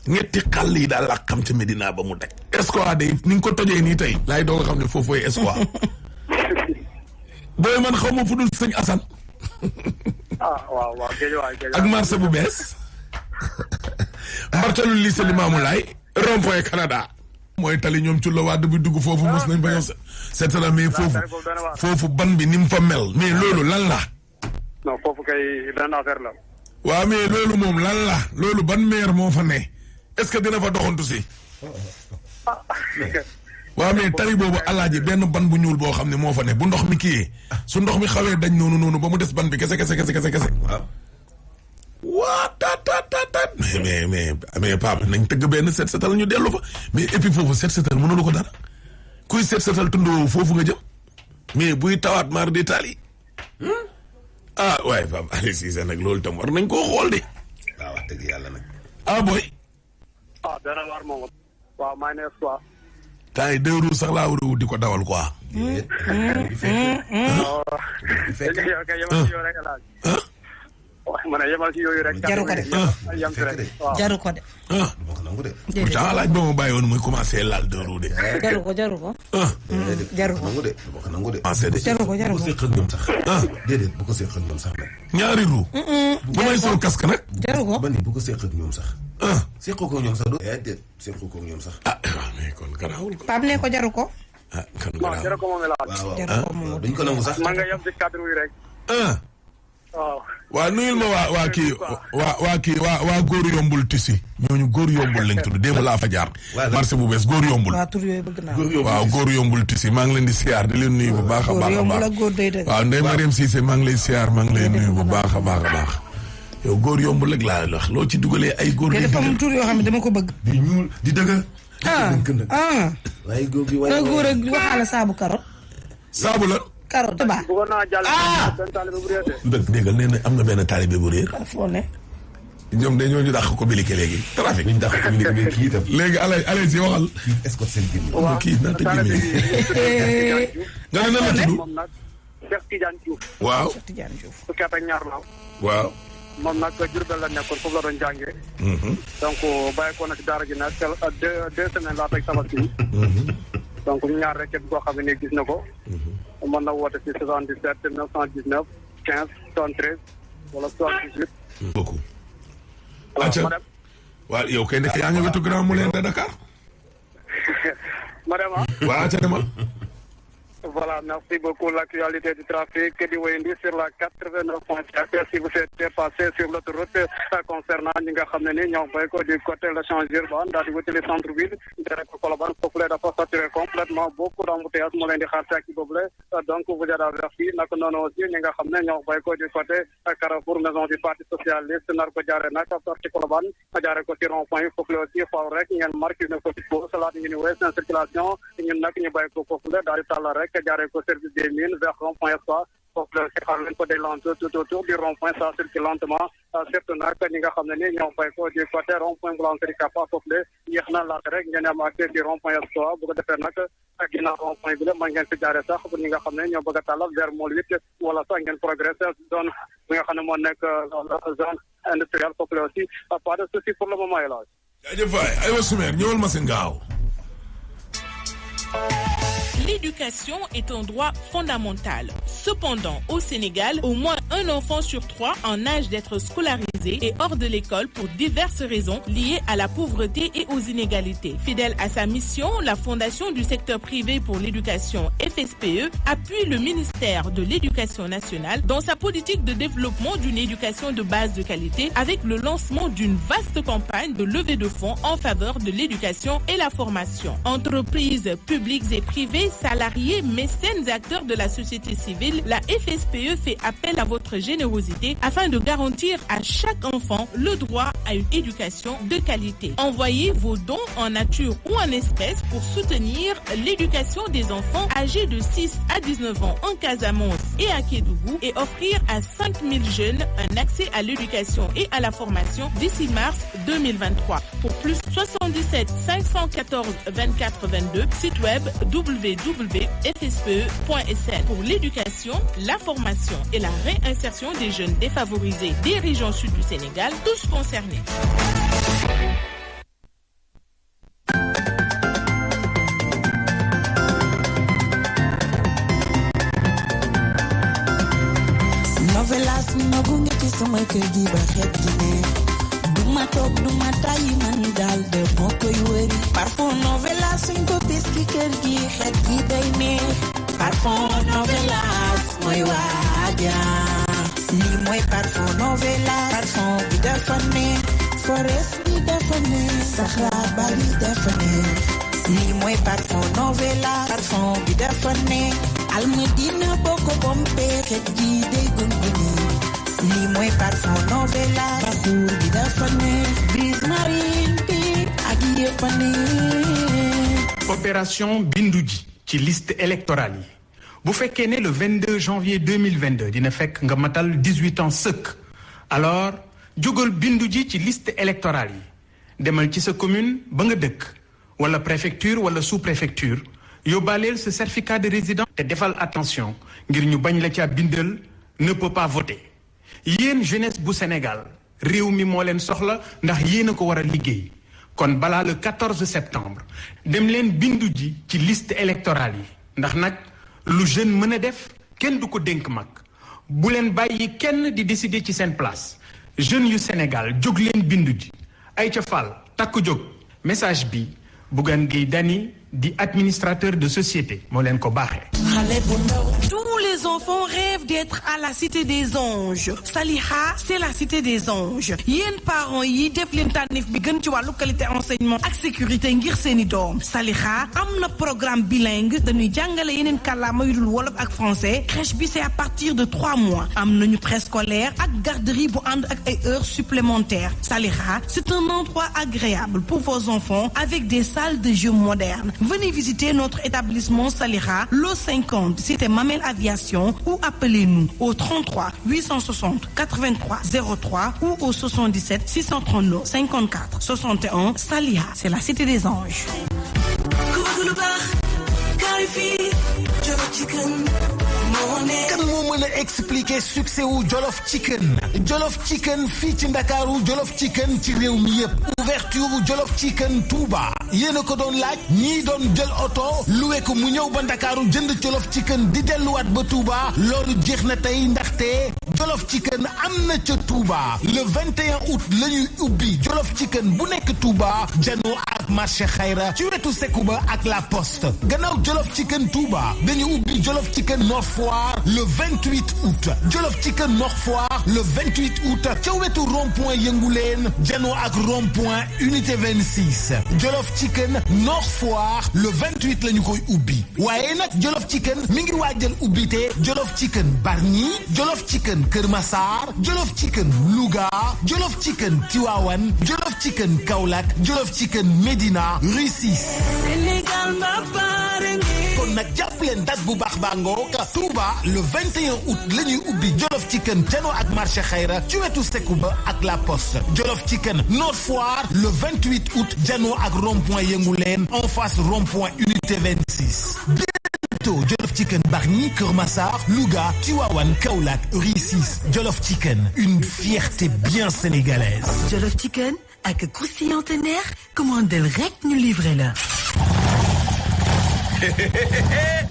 ñetti xàll yi daal laa xam ca Medina ba mu daj. Escouade de ni nga ko tojee nii tey. laay doog a xam ne foofu mooy Escouade. booy man xaw ma fu dul sëñ Assane. waaw ak marché bu bees. mbartalu lycée Limamou Laye. rond-point Canada. mooy tali ñoom ci la waat bi dugg foofu mos nañ fa ñëw seet na mais foofu ban bi ni mu fa mel mais loolu lan la. non foofu kay benn affaire la. waaw mais loolu moom lan la loolu ban maire moo fa ne est-ce que dina fa doxantu si. waaw mais tali boobu alaaji benn ban bu ñuul boo xam ne moo fa ne bu ndox mi kii su ndox mi xawee dañ noonu ba mu des ban bi kese. waaw. waa tat mais Pape nañ tëgg benn set setal ñu dellu fa mais et puis foofu set setal mënulu ko dara kuy set setal tundoo foofu nga jëm mais buy tawaat maar di taal yi waaye Pape Alé Cissé nag loolu tam war nañ koo xool de. waaw wax dëgg yàlla nag. Boy. dana war moom. waaw maa ngi quoi. temps yi 2 roues sax laa war a wut di ko dawal quoi. ma ne yemal ci yooyu rek. jaru ko de. jaru ko de. pourtant laaj ba ma bàyyi woon muy commencé laal 2 roues de. jaru ko. jaru ko. jaru ko jaru ko. seq ak ñoom sax. déedéet bu ko seq ak ñoom sax nag. ñaari roues. bu may sol casque nag. jaru ko. ba ni bu ko seq ak ñoom sax. seq ko ñoom sax do. déedéet seq ko ñoom sax. mais kon garaawul ko. Pape ne ko jaru ko. kon non garaawul. jaru ko moom la. jaru ko moom duñ ko nangu sax. man nga yem ci cadre yi rek. waaw. waa nuyul ma waa kii waa góor yombul tisi ñooñu góor yombul lañ tudd démb laa fa jaar. marché bu bees góor yombul. waaw tur yooyu bëgg naa. waaw góor yombul tisi maa ngi leen di siyaar di leen nuyu bu baax a baax a baax. waaw Ndeye Mariam Cissé maa ngi lay siyaar maa ngi lay nuyu bu baax a baax a baax. yow góor yombul rek laa wax loo ci dugalee ay góor. te dafa am tur yoo xam ne dama ko bëgg. di ñuul di dëgër. waaye góor gi góor ak waxaala saabu karo. saabu la. karo tuba. bëggoon naa jàll. benn taalibe bu réer de. déggal nee na am na benn taalibe bu réer. foo ne. ñoom dañoo ñu dàq ko bilike léegi. trafic ñu dàq ko bilike mais kii itam. léegi allez si waxal. escorte seen génn. waaw kii naa tëj gémmiñ. nga ne nan la tudd. moom nag Cheikh Tidiane Diouf. waaw. Tidiane Diouf. fukki at ak ñaar la. waaw. moom nag Diourbel la nekkoon foofu la doon jàngee. donc bàyyi ko na ci daara ji nag 2 semaines laa teg tabaski. donc ñaar rek képp koo xam ne gis na ko. mën na woote ci 77 919 15 73 wala 78. beaucoup. alors madame. waaw yow kay nekk yaa ngi wetu Grand Moulin de Dakar. madame. waaw ca demal. Voilà, merci beaucoup. L'actualité du trafic di wéyandi sur la 89.4. Si vous êtes passé sur l'autoroute concernant ñi nga xam ne ni ñoo bay ko du côté de l'échange urbain daal di wutali centre-ville direct Colobane foofu la dafa saturé complètement beaucoup d'embouteillages moo leen di xaar ci boobule donc vous êtes averti naka noonu aussi ñi nga xam ne ñoo bay ko du côté Carrefour maison du parti socialiste nar ko jaare nag sorti Colobane jaare ko ci rond-point yi foofu la aussi faaw rek ngeen marqué na ko ci pause laata ngeen wéy seen circulation ñun nag ñu bay ko foofu la daal di tàll rek jaaree ko service des mines vers rond-point Espoir foofu la si xaar leen ko des lentes tout autour du rond-point ça circule lentement surtout nag ñi nga xam ne ni ñoo fay ko du côté rond-point Boulangerie Capa foofu la yéex na laata rek ngeen am accès ci rond-point Espoir bu ko defee nag ak ginnaaw rond-point bi la mën ngeen fi jaaree sax pour ñi nga xam ne ñoo bëgg a tàllal vers Môle 8 wala sax ngeen progresser zone bi nga xam ne moo nekk zone industrielle foofu la aussi pas de souci pour le moment yi la. jaajëf waay aywa Soumer ñëwal ma si ngaaw. L'éducation est un droit fondamental. Cependant, au Sénégal, au moins un enfant sur 3 en âge d'être scolarisé est hors de l'école pour diverses raisons liées à la pauvreté et aux inégalités. Fidèle à sa mission, la Fondation du secteur privé pour l'éducation FSPE appuie le ministère de l'Éducation nationale dans sa politique de développement d'une éducation de base de qualité avec le lancement d'une vaste campagne de levée de fonds en faveur de l'éducation et la formation. Entreprises publiques et privées, salariés, mécènes, acteurs de la société civile, la FSPE fait appel à votre générosité afin de garantir à chaque enfant le droit à une éducation de qualité. Envoyez vos dons en nature ou en espèces pour soutenir l'éducation des enfants âgés de 6 à 19 ans en Casamance et à Kédougou et offrir à 5000 jeunes un accès à l'éducation et à la formation d'ici mars 2023. Pour plus, 77 514 24 22, site web www.fspe.sn. Pour l'éducation, la formation et la réinsertion des jeunes défavorisés des régions sud du Sénégal, tous concernés. Novelas ma gunge ci sama kër gi ba xet gi neex duma toog duma tàyyi man daal de moo koy wëri parfum Novelas suñ ko pis ki kër gi xet gi day neex parfum Novelas mooy waaja lii mooy parfum Novelas parfum bi dafa neex forest bi dafa neex saxra bali dafa neex lii mooy parfum Novelas parfum bi dafa neex Almadina boko bombe xet gi day gunguni lii mooy parfum Novelas parfum bi dafa neex brise marine bi ak yëpp a neex. Opération bindu ji ci liste électorale yi bu fekkee ne le 22 janvier 2022 dina fekk nga matal 18 ans sëkk alors jógal bindu ji ci liste électorale yi demal ci sa commune ba nga dëkk wala préfecture wala sous-préfecture yóbbaaleel sa certificat de résidence te defal attention ngir ñu bañ la ca bindal ne peut pas voter yéen jeunesse bu Sénégal réew mi moo leen soxla ndax yéen a ko war a liggéey kon balaa le 14 septembre dem leen bindu ji ci liste électorale yi ndax nag lu jeune mën a def kenn du ko dénk mag bu leen bàyyi kenn di décider ci seen place jeunes yu Sénégal jóg leen bindu ji ay ca Fall takku jóg message bi Bougane Gueye Dany di administrateur de société moo leen ko baaxee. Tous les enfants rêvent d'être à la cité des anges. Saliha, c'est la cité des anges. Yéen parents yi def leen tànnif bi gën ci wàllu qualité enseignement ak sécurité ngir seeni doom. Saliha am na programme bilingue dañuy jàngale yeneen kàllaama yu dul wolof ak français. Crèche bi c'est à partir de 3 mois. Am nañu préscolaire ak garderie bu ànd ak ay heures supplémentaires. Saliha, c'est un endroit agréable pour vos enfants avec des salles de jeux modernes. Venez visiter notre établissement Saliha, Lot 50, cité Mamel Aviation ou appelez-nous au 33 860 83 03 ou au 77 639 54 61. Saliha, c'est la cité des anges. kan moo mën a expliquer succès wu Jollof Chicken Jollof Chicken fii ci Ndakaaru Jollof Chicken ci réew mi yëpp ouverture Jollof Chicken Touba yéen a ko doon laaj ñii doon jël oto luwe ko mu ñëw ba Ndakaaru jënd Jollof Chicken di delluwaat ba Touba loolu jeex na tey ndaxte Jollof Chicken am na ca Touba le 21 août la ñuy ubbi Jollof Chicken bu nekk Touba janoo ak marché Xayra ci wetu Sekuba ak la Poste gannaaw Jollof Chicken Touba dañu ubbi Jollof Chicken Nord Foire le 28 août Jollof Chicken Nord Foire le 28 août ca wetu rond-point Yënguleen janoo ak rond-point unité 26 Jollof Chicken Nord Foire le 28 la ñu koy ubbi waaye nag Jollof Chicken mi ngi waajal ubbite Jollof Chicken Bargny Jollof Chicken Kër Massar Jollof Chicken Louga Jollof Chicken Tivaouane Jollof Chicken Kaolack Jollof Chicken Médina Rue 6 kon nag jàpp leen date bu baax baa ngoog Touba le 21 août la ñuy ubbi Jollof Chicken janoo ak marché Xayra ci wetu Sekuba ak la Poste Jollof Chicken Nord Foire le 28 août janoo ak rond-point Yënguleen en face rond-point unité 26 bientôt Jollof Chicken Bargny Kër Massar Louga Tivaouane Kaolack Rue 6 Jollof Chicken une fierté bien sénégalaise. Jollof Chicken ak croustillant teneer commandel rek ñu livré la.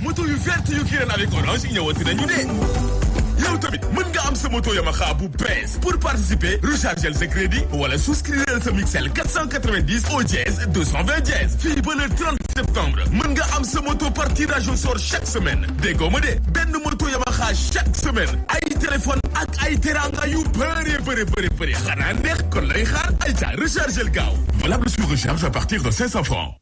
moto yu verte yu Kirène avec Orange ñëwati nañu de yow tamit mën nga am sa moto Yamaha bu bees pour participer recharger sa crédit wala souscrire sa Mixel 490 au dièse 220 dièse fii ba le 30 septembre mën nga am sa moto par tirage au sort chaque semaine déggoo ma de benn moto Yamaha chaque semaine ay téléphone ak ay teranga yu bëri xanaa neex kon lay xaar ay ca recharger gaaw valable sur recharge à partir de 500 francs.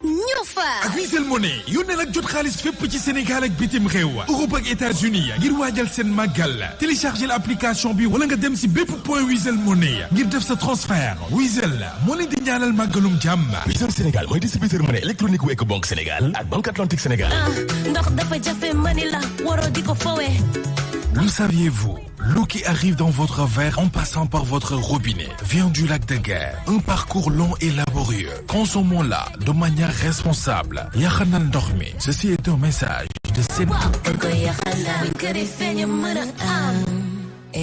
ak Wizall Money yónnee nag jot xaalis fépp ci Sénégal ak bitim réew Europe ak États-Unis ngir waajal seen màggal télécharger l'application bi wala nga dem si bépp point Wizall Money ngir def sa transfert Wizall moo leen di ñaanal màggalum jàmm. Wizall Sénégal mooy distributeur monnaie électronique wu Ecobank Sénégal ak Banque Atlantique Sénégal. ndox dafa jafe mani la waroo di ko fowe Le saviez-vous? L'eau qui arrive dans votre verre en passant par votre robinet vient du lac de Guiers. Un parcours long et laborieux. Consommons-la de manière responsable. Yaxanal ndox mi. Ceci est un message de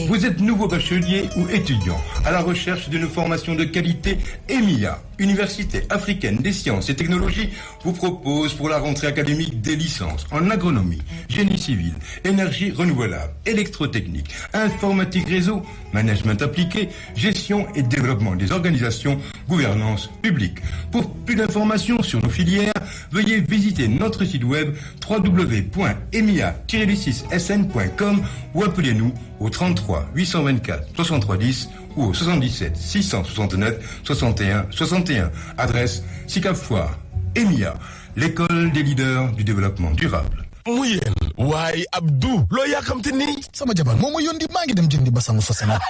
Vous êtes nouveau bachelier ou étudiant à la recherche d'une formation de qualité. EMIA, Université africaine des sciences et technologies, vous propose pour la rentrée académique des licences en agronomie, génie civil, énergie renouvelable, électrotechnique, informatique réseau, management appliqué, gestion et développement des organisations, gouvernance publique. Pour plus d'informations sur nos filières, veuillez visiter notre site web www.emia-6sn.com ou appelez-nous au 33 824 63 10 ou au 77 669 61 61. Adresse Sicap Foire. EMIA, l'école des leaders du développement durable. mu yéen waaye Abdou loo yàkkamte nii sama jabar moo ma yónni maa ngi dem jëndi basangu Sosenap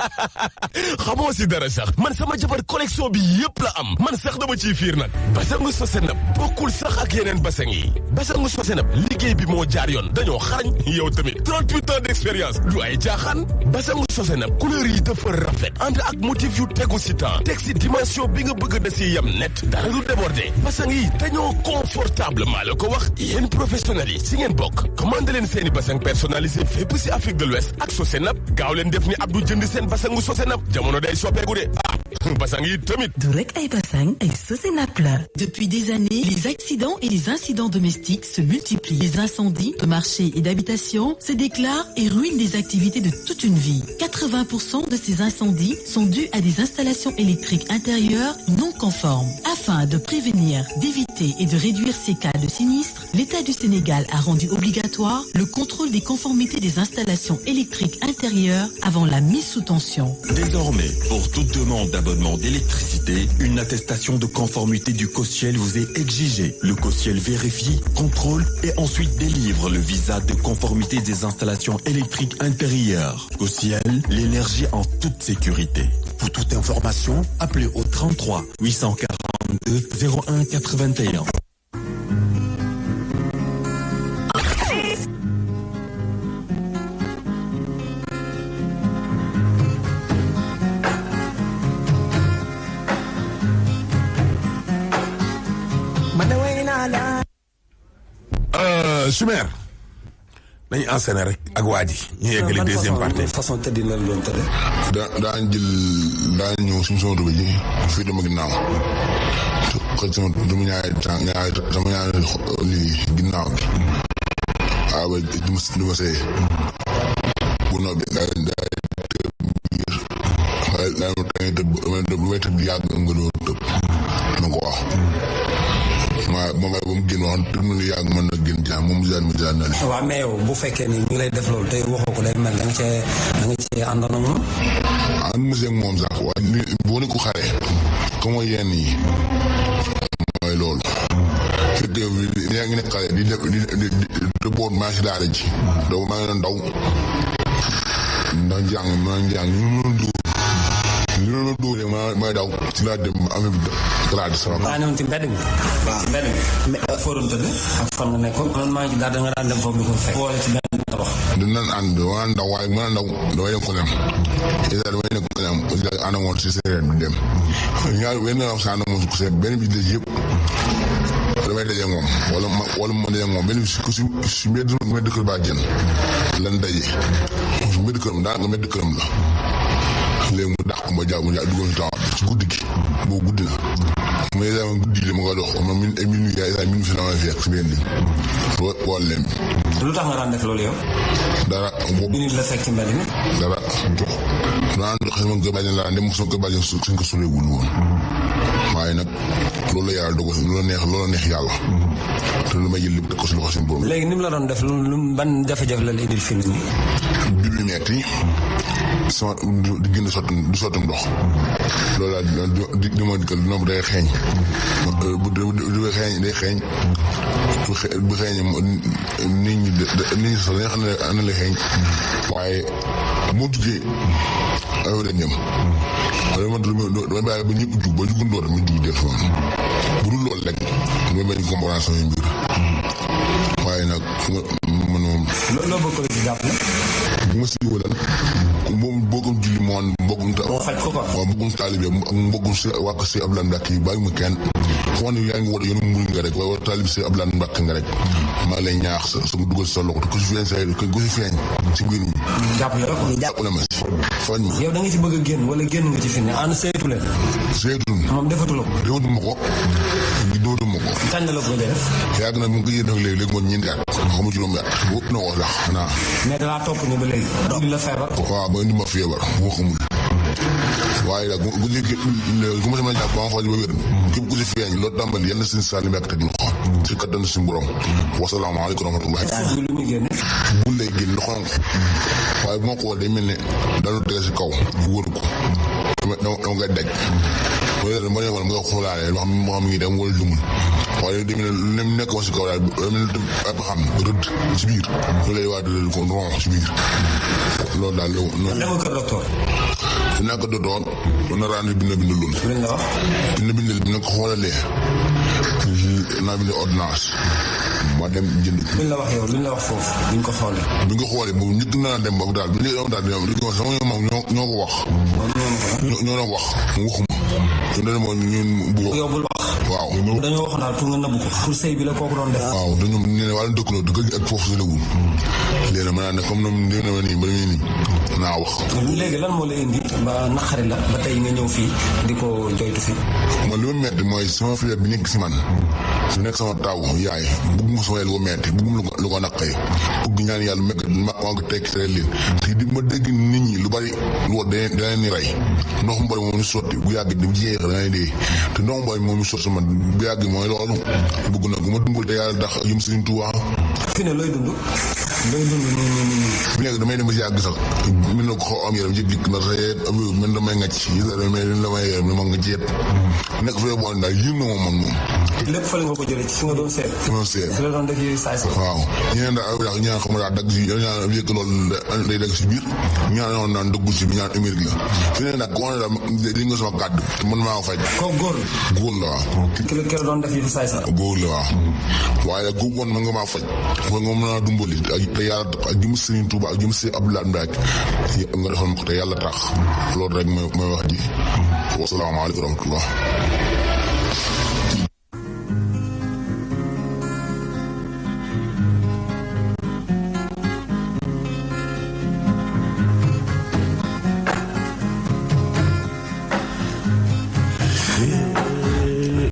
xamoo si dara sax man sama jabar collection bi yépp la am man sax dama ciy fiir nag basangu Sosenap bokkul sax ak yeneen basang yi basangu Sosenap liggéey bi moo jaar yoon dañoo xarañ yow tamit 38 ans d'expérience du ay jaaxaan basangu Sosenap couleur yi dafa rafet ànd ak motif yu tegu si temps teg si dimension bi nga bëgg da si yam net dara du débordé basang yi dañoo confortable maa la ko wax yéen professionnels yi si ngeen commandez leen seeni basang personnalisé fépp ci Afrique de l'Ouest ak Sosenap gaaw leen def ni Abdou jënd seen basangu Sosenap jamono day soppeeku de basang yi tamit du rek ay basang ay Sosenap la. Depuis des années, les accidents et les incidents domestiques se multiplient. Les incendies de marché et d'habitation se déclarent et ruinent des activités de toute une vie. 80% de ces incendies sont dus à des installations électriques intérieures non conformes. Afin de prévenir, d'éviter et de réduire ces cas de sinistres, l'État du Sénégal a rendu obligatoire le contrôle des conformités des installations électriques intérieures avant la mise sous tension. Désormais, pour toute demande d'abonnement d'électricité, une attestation de conformité du COSCIEL vous est exigée. Le COSCIEL vérifie, contrôle et ensuite délivre le visa de conformité des installations électriques intérieures. COSCIEL, l'énergie en toute sécurité. Pour toute information, appelez au 33 842 01 81. Sumer nañu enseigné rek ak waa ji ñu yeggali deuxième partie façon tëddi na loon tëdde daan ñëw suñu sama dugg ji fii dama ginnaaw xëy sama ñaari lii ginnaaw bi waaw ba du ma see bu noo bi daa tëb yàgg nga doo tëb ma ko wax moom ba mu génn wax tëb na lu yàgg mën na génn jaan moom jaan mi jaan na li waaw mais yow bu fekkee ni ñu lay def loolu tey waxoo ko day mel da nga cee àndoon ak moom ànd ma seeg moom sax waaye boo ne ko xare comme yenn yi mooy loolu fekkee yaa ngi nekk xale di boot maa si daara ji doo maa ngi doon daw ndax jàng ñu doon dóor may daw ci laa dem amee grade sama maa newoon ci mbedd mi waaw mbedd mi foo doon tëdd ak fan nga nekkoon man maa ngi daal da nga daan dem foofu di ko fekk boole ci benn tabax dinañ ànd dama ndaw waaye mën a ndaw damay dem ko nem isa damay nekk ko nem ànd ak moom si séeréer bi dem ñaar wenn wax sa ànd ak moom si benn bi dëj yëpp damay daje moom wala ma daje moom benn si mbedd kër baa jën lan daje mbedd këram daanaka mbedd këram la léegi mu dàq ma jàpp mu duggoon si temps ci guddi gi boobu guddi na mais daal guddi gi ma ko dox ma min fi na ma fekk si benn wàll leen lu tax nga daan def loolu yow dara nit la fekk ci mbedd mi dara daan dox sama kër bàjjen laa dem sama kër bàjjen suñ ko soreegul woon waaye nag loolu la yàlla dogal loolu neex yàlla te lu may jël lépp teg ko si loxo suñu borom léegi ni mu la doon def lu ban jafe-jafe la indil fi nii bi metti sama di gën a sotti ndox loolu laa di ma dikkal noonu day xeeñ day xeeñ bu xeeñ nit ñi sax dañoo xam ne ana la xeeñ waaye moo jugee ayo la ñëm damay bàyyi ba ñëpp jug ba jugundoor mu jug def noonu bu dul loolu rek damay bañ compréhension yu mbir waaye nag man moom loo bëgg ko ci jàppale ma si wala moom boogum julli moo mbogum ta waaw mbogum taalibe ak mbogum si waa ko si Abdoulaye Mbacke yi bàyyi mu kenn xamoon ne yaa ngi woote yoonu murid nga rek waaye wala taalibe si Abdoulaye Mbacke nga rek maa ngi lay ñaax sa dugal sa loxo te ku si feeñ sa ku si feeñ si mbir mi jàpp na ma si fañ ma yow da nga ci bëgg a génn wala génn nga ci fi ne ànd saytu leen moom defatuloo ko defatuma ko dootuma ko kañ la ko def yàgg na mu ngi yéen léegi léegi moom ñeenti at xamu juróomi at wëpp na ko sax xanaa mais da laa topp ni ba léegi indi la feebar waaw ba indi ma feebar moo xamul waaye nag gu ma sama jàpp ba ma faj ba wér képp ku si feeñ loolu tàmbali yàlla sin sali mekk teg loxo si kattan si borom wasalaamaaleykum wa rahmatullahi bu lay génn xonq waaye bu ma ko day mel ne dañu tege si kaw wër ko dama ngay daj ma ne ma nga xoolaale loo xam moo xam ngi dem wala dumul waaye day mel ne lu nekk ma si kaw daal mel ne ab xam rëdd si biir loolu lay waa dal ko ron si biir loolu daal dama ko docteur dinaa ko doon na raan bind loolu bind bi nag ko xoolalee naa bind ordonnance ma dem jënd luñ la wax yow luñ la wax foofu buñ ko xoolee bi nga xoolee boobu njëkk naa dem ba daal bi ñu daal sama mag ñoo ko wax ñoo la wax mu waxuma ñu ne moom ñun bu yow bul wax waaw dañoo wax daal pour nga nëbb ko pour sëy bi la kooku doon def waaw dañu ne ne wàllu dëkkaloo dëgg ak foofu sa lëgul léegi ma naan ne comme nam nee na ma nii ba nii naa wax léegi lan moo la indi ba naqari la ba tey nga ñëw fii di ko joytu fi man li ma metti mooy sama frère bi nekk si man su nekk sama taw yaay bëgguma sama yaay lu ko metti bëgguma lu ko naqari bëgg ñaan yàlla mekk maa ko tekki tere leen te di ma dégg nit ñi lu bari lu wax dana ni rey ndox mu bari moom ñu sotti bu yàgg di jeex dangay dee te ndox mu bari moom ñu sotti sama bu yàgg mooy loolu bëgg na bu ma dundal te yàlla dax yëm Sëriñ Tuubaa fi ne looy dund bu nekk damay dem ba yàgg sax mën na ko xaw am yaram jëg na reet mën damay ngacc mais damay yaram ne ma nga jeet nekk fa boo daal yëm na moom man moom lépp fële nga ko jëlee ci fi nga doon seet fi ma seet fi la doon def yooyu saay sax waaw ñeneen daal ñaan xam daa dagg si ñaan yëkk loolu day dagg si biir ñaan noonu naan dëggul si bi ñaan Amérique la fi ne nag ko ne daal li nga sama kàddu te man maa ko faj ko góor la waaw ki la doon def yooyu saay sax góor la waaw waaye nag góor man nga maa faj nga mën naa dumbali te yàlla ak jëm Sëriñ Tuubaa ak jëm Sëriñ Abdoulaye Mbacke nga defal ma ko te yàlla tax loolu rek mooy wax ji wasalaamaaleykum wa rahmatullah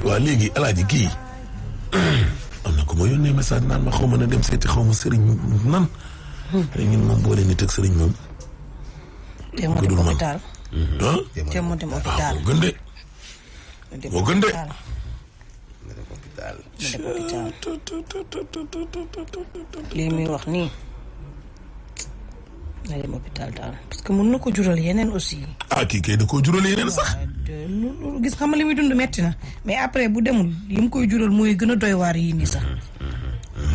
waa léegi alaaji kii am na ko ma yónnee message naan ma xaw ma na dem seeti xaw ma sëriñ nan ñun moom boole nit ak sëriñ moom te moo dem hôpital te moo dem hôpital moo gën de moo gën de lii muy wax nii na dem hôpital daal parce que mën na ko jural yeneen aussi kii kay da koo jural yeneen sax gis xam nga li muy dund metti na mais après bu demul yi mu koy jural mooy gën a doy waar yii nii sax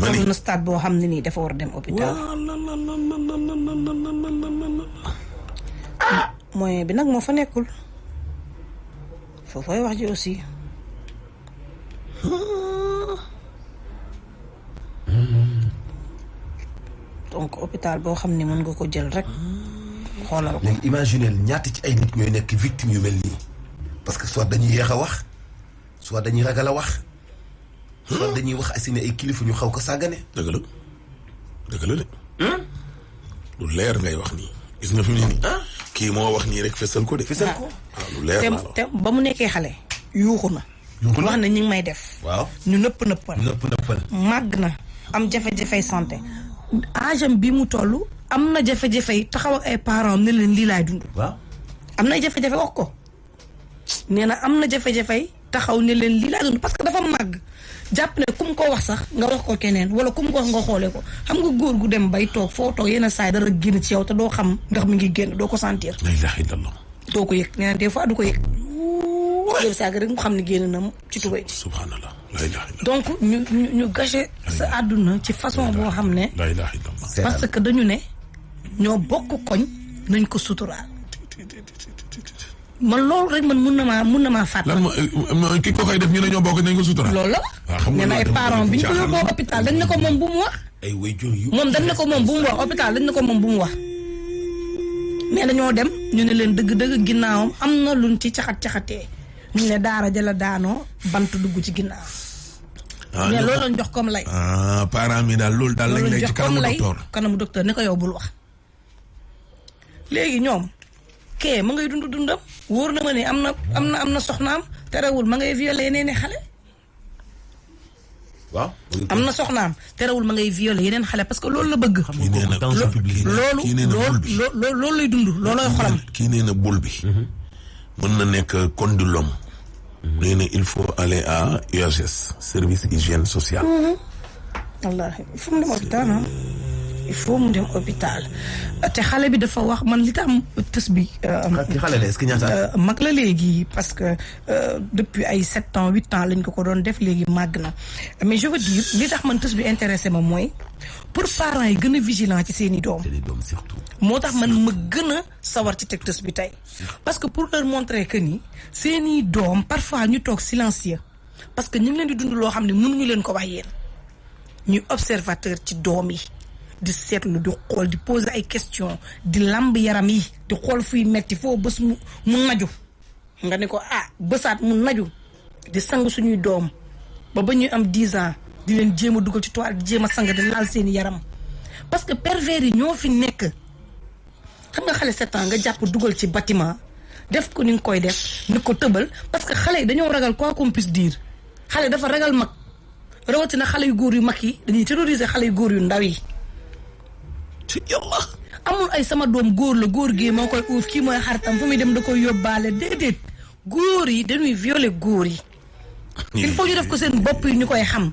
loolu na stade boo xam ne nii dafa war a dem hôpital moyen bi nag moo fa nekkul foofay wax ji aussi donc hôpital boo xam ne mën nga ko jël rek xoolal ko. léegi imaginer ñaata ci ay nit ñooy nekk victime yu mel nii parce que soit dañuy yéex a wax soit dañuy ragal a wax soit dañuy wax asine ay kilifa ñu xaw ko sàggane. dëgg la dëgg la de lu leer ngay wax nii gis nga fi mu ne nii kii moo wax nii rek fesal ko de fesal ko waaw lu leer la te ba mu nekkee xale yuuxu na wax na ñu ngi may def waaw ñu nëppal màgg na am jafe-jafey santé agam bi mu toll am na jafe-jafey taxaw ak ay parents ne leen lii laay dund waaw am na jafe-jafe wax ko nee na am na jafe-jafey taxaw ne leen lii laay dund parce que dafa màgg jàpp ne kum ko wax sax nga wax ko keneen wala kum ko wax nga xoolee ko xam nga góor gu dem bay toog foo toog yenn saa yi dara génn ci yow te doo xam ndax mi ngi génn doo ko sentir. la ilaha illallah. doo ko yëg nee na des fois du ko yëg. yow saa rek mu xam ne génn na ci tubay. subhanallah la ilaha illallah. donc ñu gâché sa àdduna ci façon boo xam ne. la ilaha illallah. parce que dañu ne ñoo bokk koñ nañ ko suturaal. man loolu rek man mun na maa fàttali. lan mooy ki ko koy def ñu ne ñoo bokk nañ ko suturaal. loolu la. nee na ay parents bi ñu ko yóbboo hôpital dañ ne ko moom bu mu wax. ay waajur yu moom dañ ne ko moom bu mu wax hôpital dañ ne ko moom bu mu wax. mais dañoo dem ñu ne leen dëgg-dëgg ginnaawam am na luñ ci caxat-caxatee ñu ne daara jëla daanoo bant dugg ci ginnaaw mais loolu lañ jox comme lay parents mi daal loolu daal lañ lay ci kanamu docteur ne ko yow bul wax léegi ñoom kee ma ngay dundam wóor na ma ne am na soxnaam terewul ma ngay violé yeneen i xale waaw am na soxnaam terewul ma ngay violé yeneen xale parce que loolu la bëgg loolu lay dund loolooy xolam kii nee na bul bi mën na nekk condylome nee na il faut aller à UHS service hygiène sociale wallaahi il faut mu dem hôpital il faut mu dem hôpital te xale bi dafa wax man li tax tës bi xale la est-ce que ñaata mag la léegi parce que depuis ay 7 ans 8 ans lañ ko doon def léegi màgg na mais je veux dire li tax man tës bi intéressé ma mooy pour parents yi gën a vigilant ci seeni doom surtout moo tax man ma gën a sawar ci teg tës bi tey parce que pour leur montrer que ni seeni doom parfois ñu toog silencieux parce que ñu ngi leen di dund loo xam ne mënuñu leen ko wax yéen ñuy observateur ci doom yi di seetlu di xool di poser ay questions di lamb yaram yi di xool fuy metti foo bés mu naju nga ne ko bësaat mu naju di sang suñuy doom ba ñuy am 10 ans di leen jéem a dugal ci toile di jéem a sang di laal seeni yaram parce que pervers yi ñoo fi nekk xam nga xale 7 ans nga jàpp dugal ci bâtiment def ko ni nga koy def ni ko tëbal parce que xale yi dañoo ragal quoi qu'on puisse dire xale dafa ragal mag rawatina xale yu góor yu mag yi dañuy terroriser xale yu góor yu ndaw yi ci yàlla amul ay sama doom góor la góor gi moo koy uuf kii mooy xaritam fu muy dem da koy yóbbaale déedéet góor yi dañuy violer góor yi il faut ñu def ko seen bopp yi ñu koy xam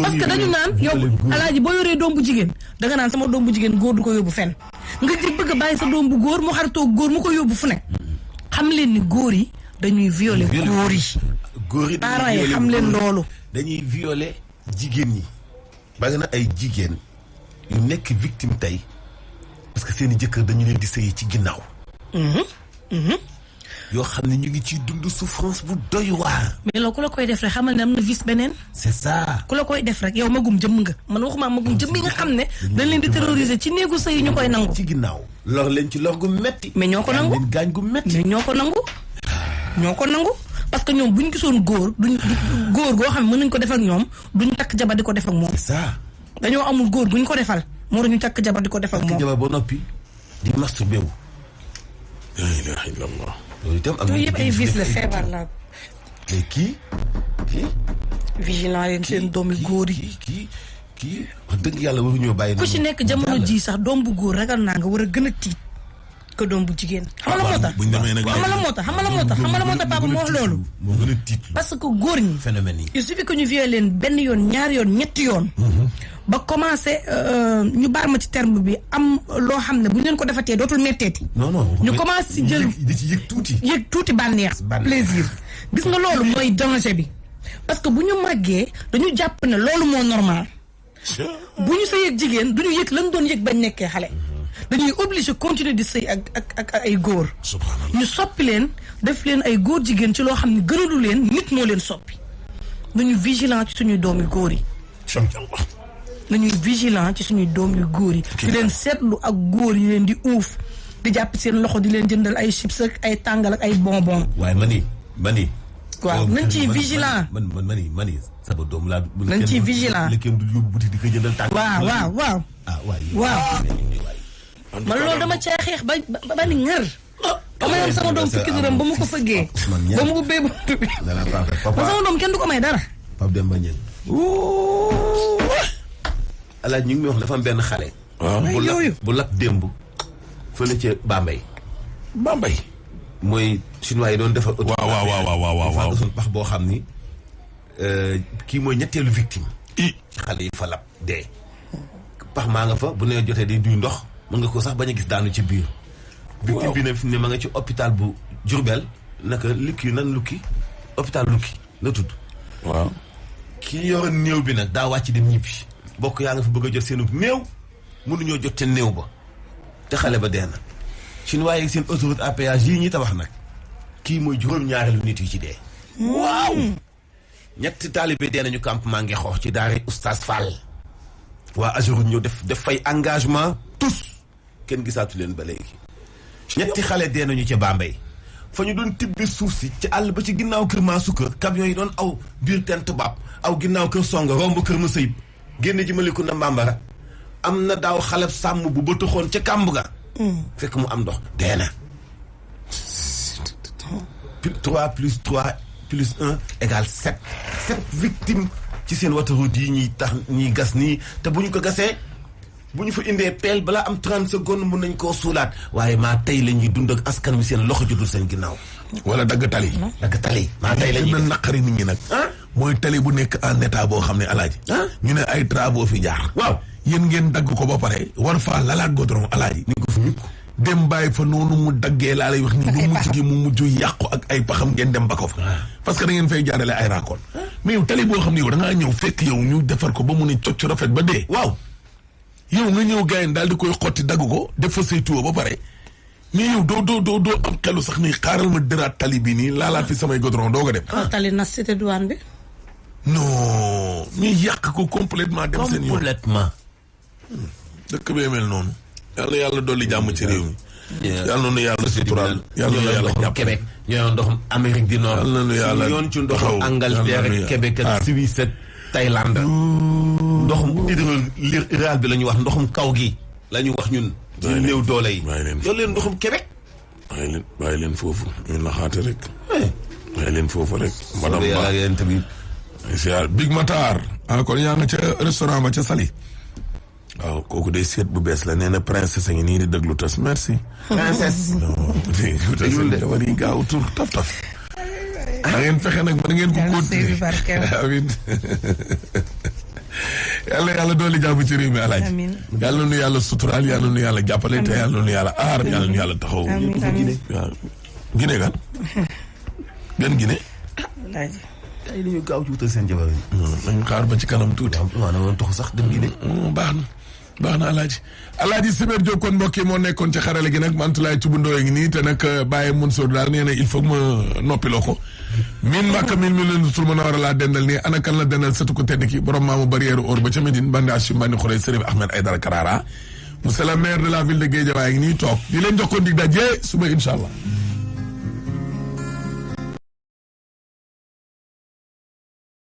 parce que dañu naan yow alaaji boo yoree doom bu jigéen danga naan sama doom bu jigéen góor du ko yóbbu fenn nga ji bëgg a bàyyi sa doom bu góor mu xaritoo góor mu ko yóbbu fu ne xam leen ni góor yi dañuy violer góor yi parents yi xam leen loolu dañuy violer jigéen ñi ba nga na ay jigéen yu nekk victime tey parce que seeni jëkkër dañu leen di sëyi ci ginnaaw yoo xam ne ñu ngi ciy dund souffrance bu doy waar mais loolu ku la koy def rek xamal ne am na vice beneen c'est ça ku la koy def rek yow magum jëmm nga man waxuma magum jëmm yi nga xam ne dañ leen di terroriser ci néegu sëy ñu koy nangu ci ginnaaw lor leen ci lor gu metti mais ñoo ko nangu gaañ gu metti mais ñoo ko nangu parce que ñoom bu ñu gisoon góor góor goo xam ne mën nañ ko def ak ñoom duñ takk jabar di ko def ak moom c'est ça dañoo amul góor guñ ko defal moo tax ñu takk jabar di ko def ak moom jabar ba noppi di masturbé wu la ilaha illallah loolu itam am yooyu yëpp ay vice la feebar la mais kii vigilant leen seen doomi góor yi kii wax dëgg yàlla waruñoo bàyyi ku ci nekk jamono ji sax doom bu góor ragal naa nga war a gën a tiit que doom bu jigéen xam nga la moo tax papa moo wax loolu moo gën a tiit parce que góor ñi phénomène yi il suffit que ñu violé leen benn yoon ñaari yoon ñetti yoon ba commencé ñu baal ma ci terme bi am loo xam ne bu ñu leen ko defatee dootul metteeti ñu commencé si jël di ci yëg tuuti bànneex plaisir gis nga loolu mooy danger bi parce que bu ñu màggee dañu jàpp ne loolu moo normal bu ñu sëy ak jigéen duñu yëg lan doon yëg bañ nekkee xale dañuy obligé continuer di sëy ak ay góor ñu soppi leen def leen ay góor jigéen ci loo xam ne gënalu leen nit moo leen soppi nañu vigilant ci suñuy doomi góor yi nañuy vigilant ci suñuy doom yu góor yi di leen seetlu ak góor yi leen di uuf di jàpp seen loxo di leen jëndal ay chips ak ay tàngal ak ay bonbon waaye mani waaw nañ ciy vigilant mani sama doom laa nañ ciy vigilant la kenn du yóbbu boutique di ko jëndal tàngal waaw man loolu dama cee xeex ba ni ngër ba ma yam sama doom fukki dërëm ba mu ko fëggee ba mu ubbee buntu bi ba sama doom kenn du ko may dara Pape Demba Niang alaaj ñu ngi may wax dafa am benn xale bu lakk démb fële ca Bambey mooy chinois yi doon defar waaw suñu pax boo xam ni kii mooy ñetteelu victime xale yi fa lab dee pax maa nga fa bu nee jotee day duy ndox mën nga ko sax bañ a gis daanu ci biir victime bi ne fi ne ma nga ci hôpital bu Diourbel naka lukki hôpital Lukki la tudd waaw kii yoroon néew bi nag daa wàcc dem ñibbi bokk yaa nga fa bëgg a jot seenu néew mënuñoo jot te néew ba te xale ba dee na chinois yi seen autoroute à péage yii ñuy tabax nag kii mooy juróom-ñaareelu nit yu ci dee waaw ñetti taalibe dee nañu campement ngi xoox ci daara Oustaz Fall waa Ageroute ñëw def fay engagement tous kenn gisaatu leen ba léegi ñetti xale dee nañu ca Bambey fa ñu doon tibbi suuf si ci àll ba ci ginnaaw kër Mansoukar camion yi doon aw biir teen tubaab aw ginnaaw kër Songa romb kër Masayib génn ji Malicounda Mbambara am na daaw xale sàmm bu bëtaxoon ca kàmb ga fekk mu am ndox dee na 3 plus 3 plus 1 égale 7 victimes ci seen autoroute yi ñuy tax ñuy gas nii te bu ñu ko gasee bu ñu fa indee peel balaa am 30 secondes mun nañ koo suulaat waaye maa tey la ñuy dund ak askan wi seen loxo jotul seen ginnaaw. wala dagg tali. dagg tali maa tey la ñuy def naqari nit ñi nag. mooy tali bu nekk en état boo xam ne alaaji. ñu ne ay travaux fi jaar. waaw yéen ngeen dagg ko ba pare war faa lalaat goudron alaaji. ni ko fi ñu dem bàyyi fa noonu mu daggee laa lay wax ni ba mujj gi mu mujj yàqu ak ay paxam ngeen dem ba ko fa. parce que da ngeen fay jaarale ay raakoon. mais yow tali boo xam ne yow da ngaa ñëw fekk yow ñu defar ko ba mu ne cocc rafet ba dee. waaw yow nga ñëw gars yi daal di koy xotti dagg ko def fa say tuwo ba pare mais yow doo am xelu sax ni xaaral ma dëraat tali bi nii laalaat fi samay goudron doo ko dem. tali na cité douane bi. non mais yàq ko complètement dem seen yoon complètement. dëkk bee mel noonu. yàlla dolli jàmm ci réew mi. yàlla na yàlla suturaal. yàlla na yàlla jàpp Québec ñoo ndoxum Amérique du Nord. yàlla na yàlla yoon ci ndoxum Angleterre ak Québec ak Suisse ak Thaïlande. ndoxum hydro-rural bi la ñu wax ndoxum kaw gi. la ñu wax ñun. ñu néew doole yi. yow leen ndoxum Québec. bàyyi leen foofu ñu naxaate rek. bàyyi leen foofu rek. madame Ba yéen tamit. Big Matar. kon yaa nga ca restaurant ba ca Saly. waaw kooku de seet bu bees la nee na princesse a ngi nii di déglu tas merci. princesse. non dafa di gaaw tur taf. da ngeen fexe nag ba ngeen ko continuer. amiin. yàlla dooli jàmm ci réew mi alaaji. amiin yàlla nu yàlla suturaal yàlla nu yàlla jàppale te yàlla nu yàlla aar yàlla nu yàlla taxaw. waaw Guinée gan. gan Guinée. ay li ñu gaaw ci wutal seen jabar yi. nañu xaar ba ci kanam tuuti. waaw na woon tox sax dem Guinée. baax na alaaji Simer Diop kon mbokk yi moo nekkoon ci xarale gi nag Mantoulaye Thioub ngi nii te nag Baye Mansour daal nee na il faut que ma noppiloo ko min mbàkk min mi leen sul mën a war a laa dendal nii ana kan la dendal sëtu ko tedd ki borom maamu barrière or ba ca Médine bandi Achim bandi Xurey Serigne Ahmed Aïdara Karara monsieur le maire de la ville de Guédiawaye ngi nii toog di leen jox ko dig daje suba incha allah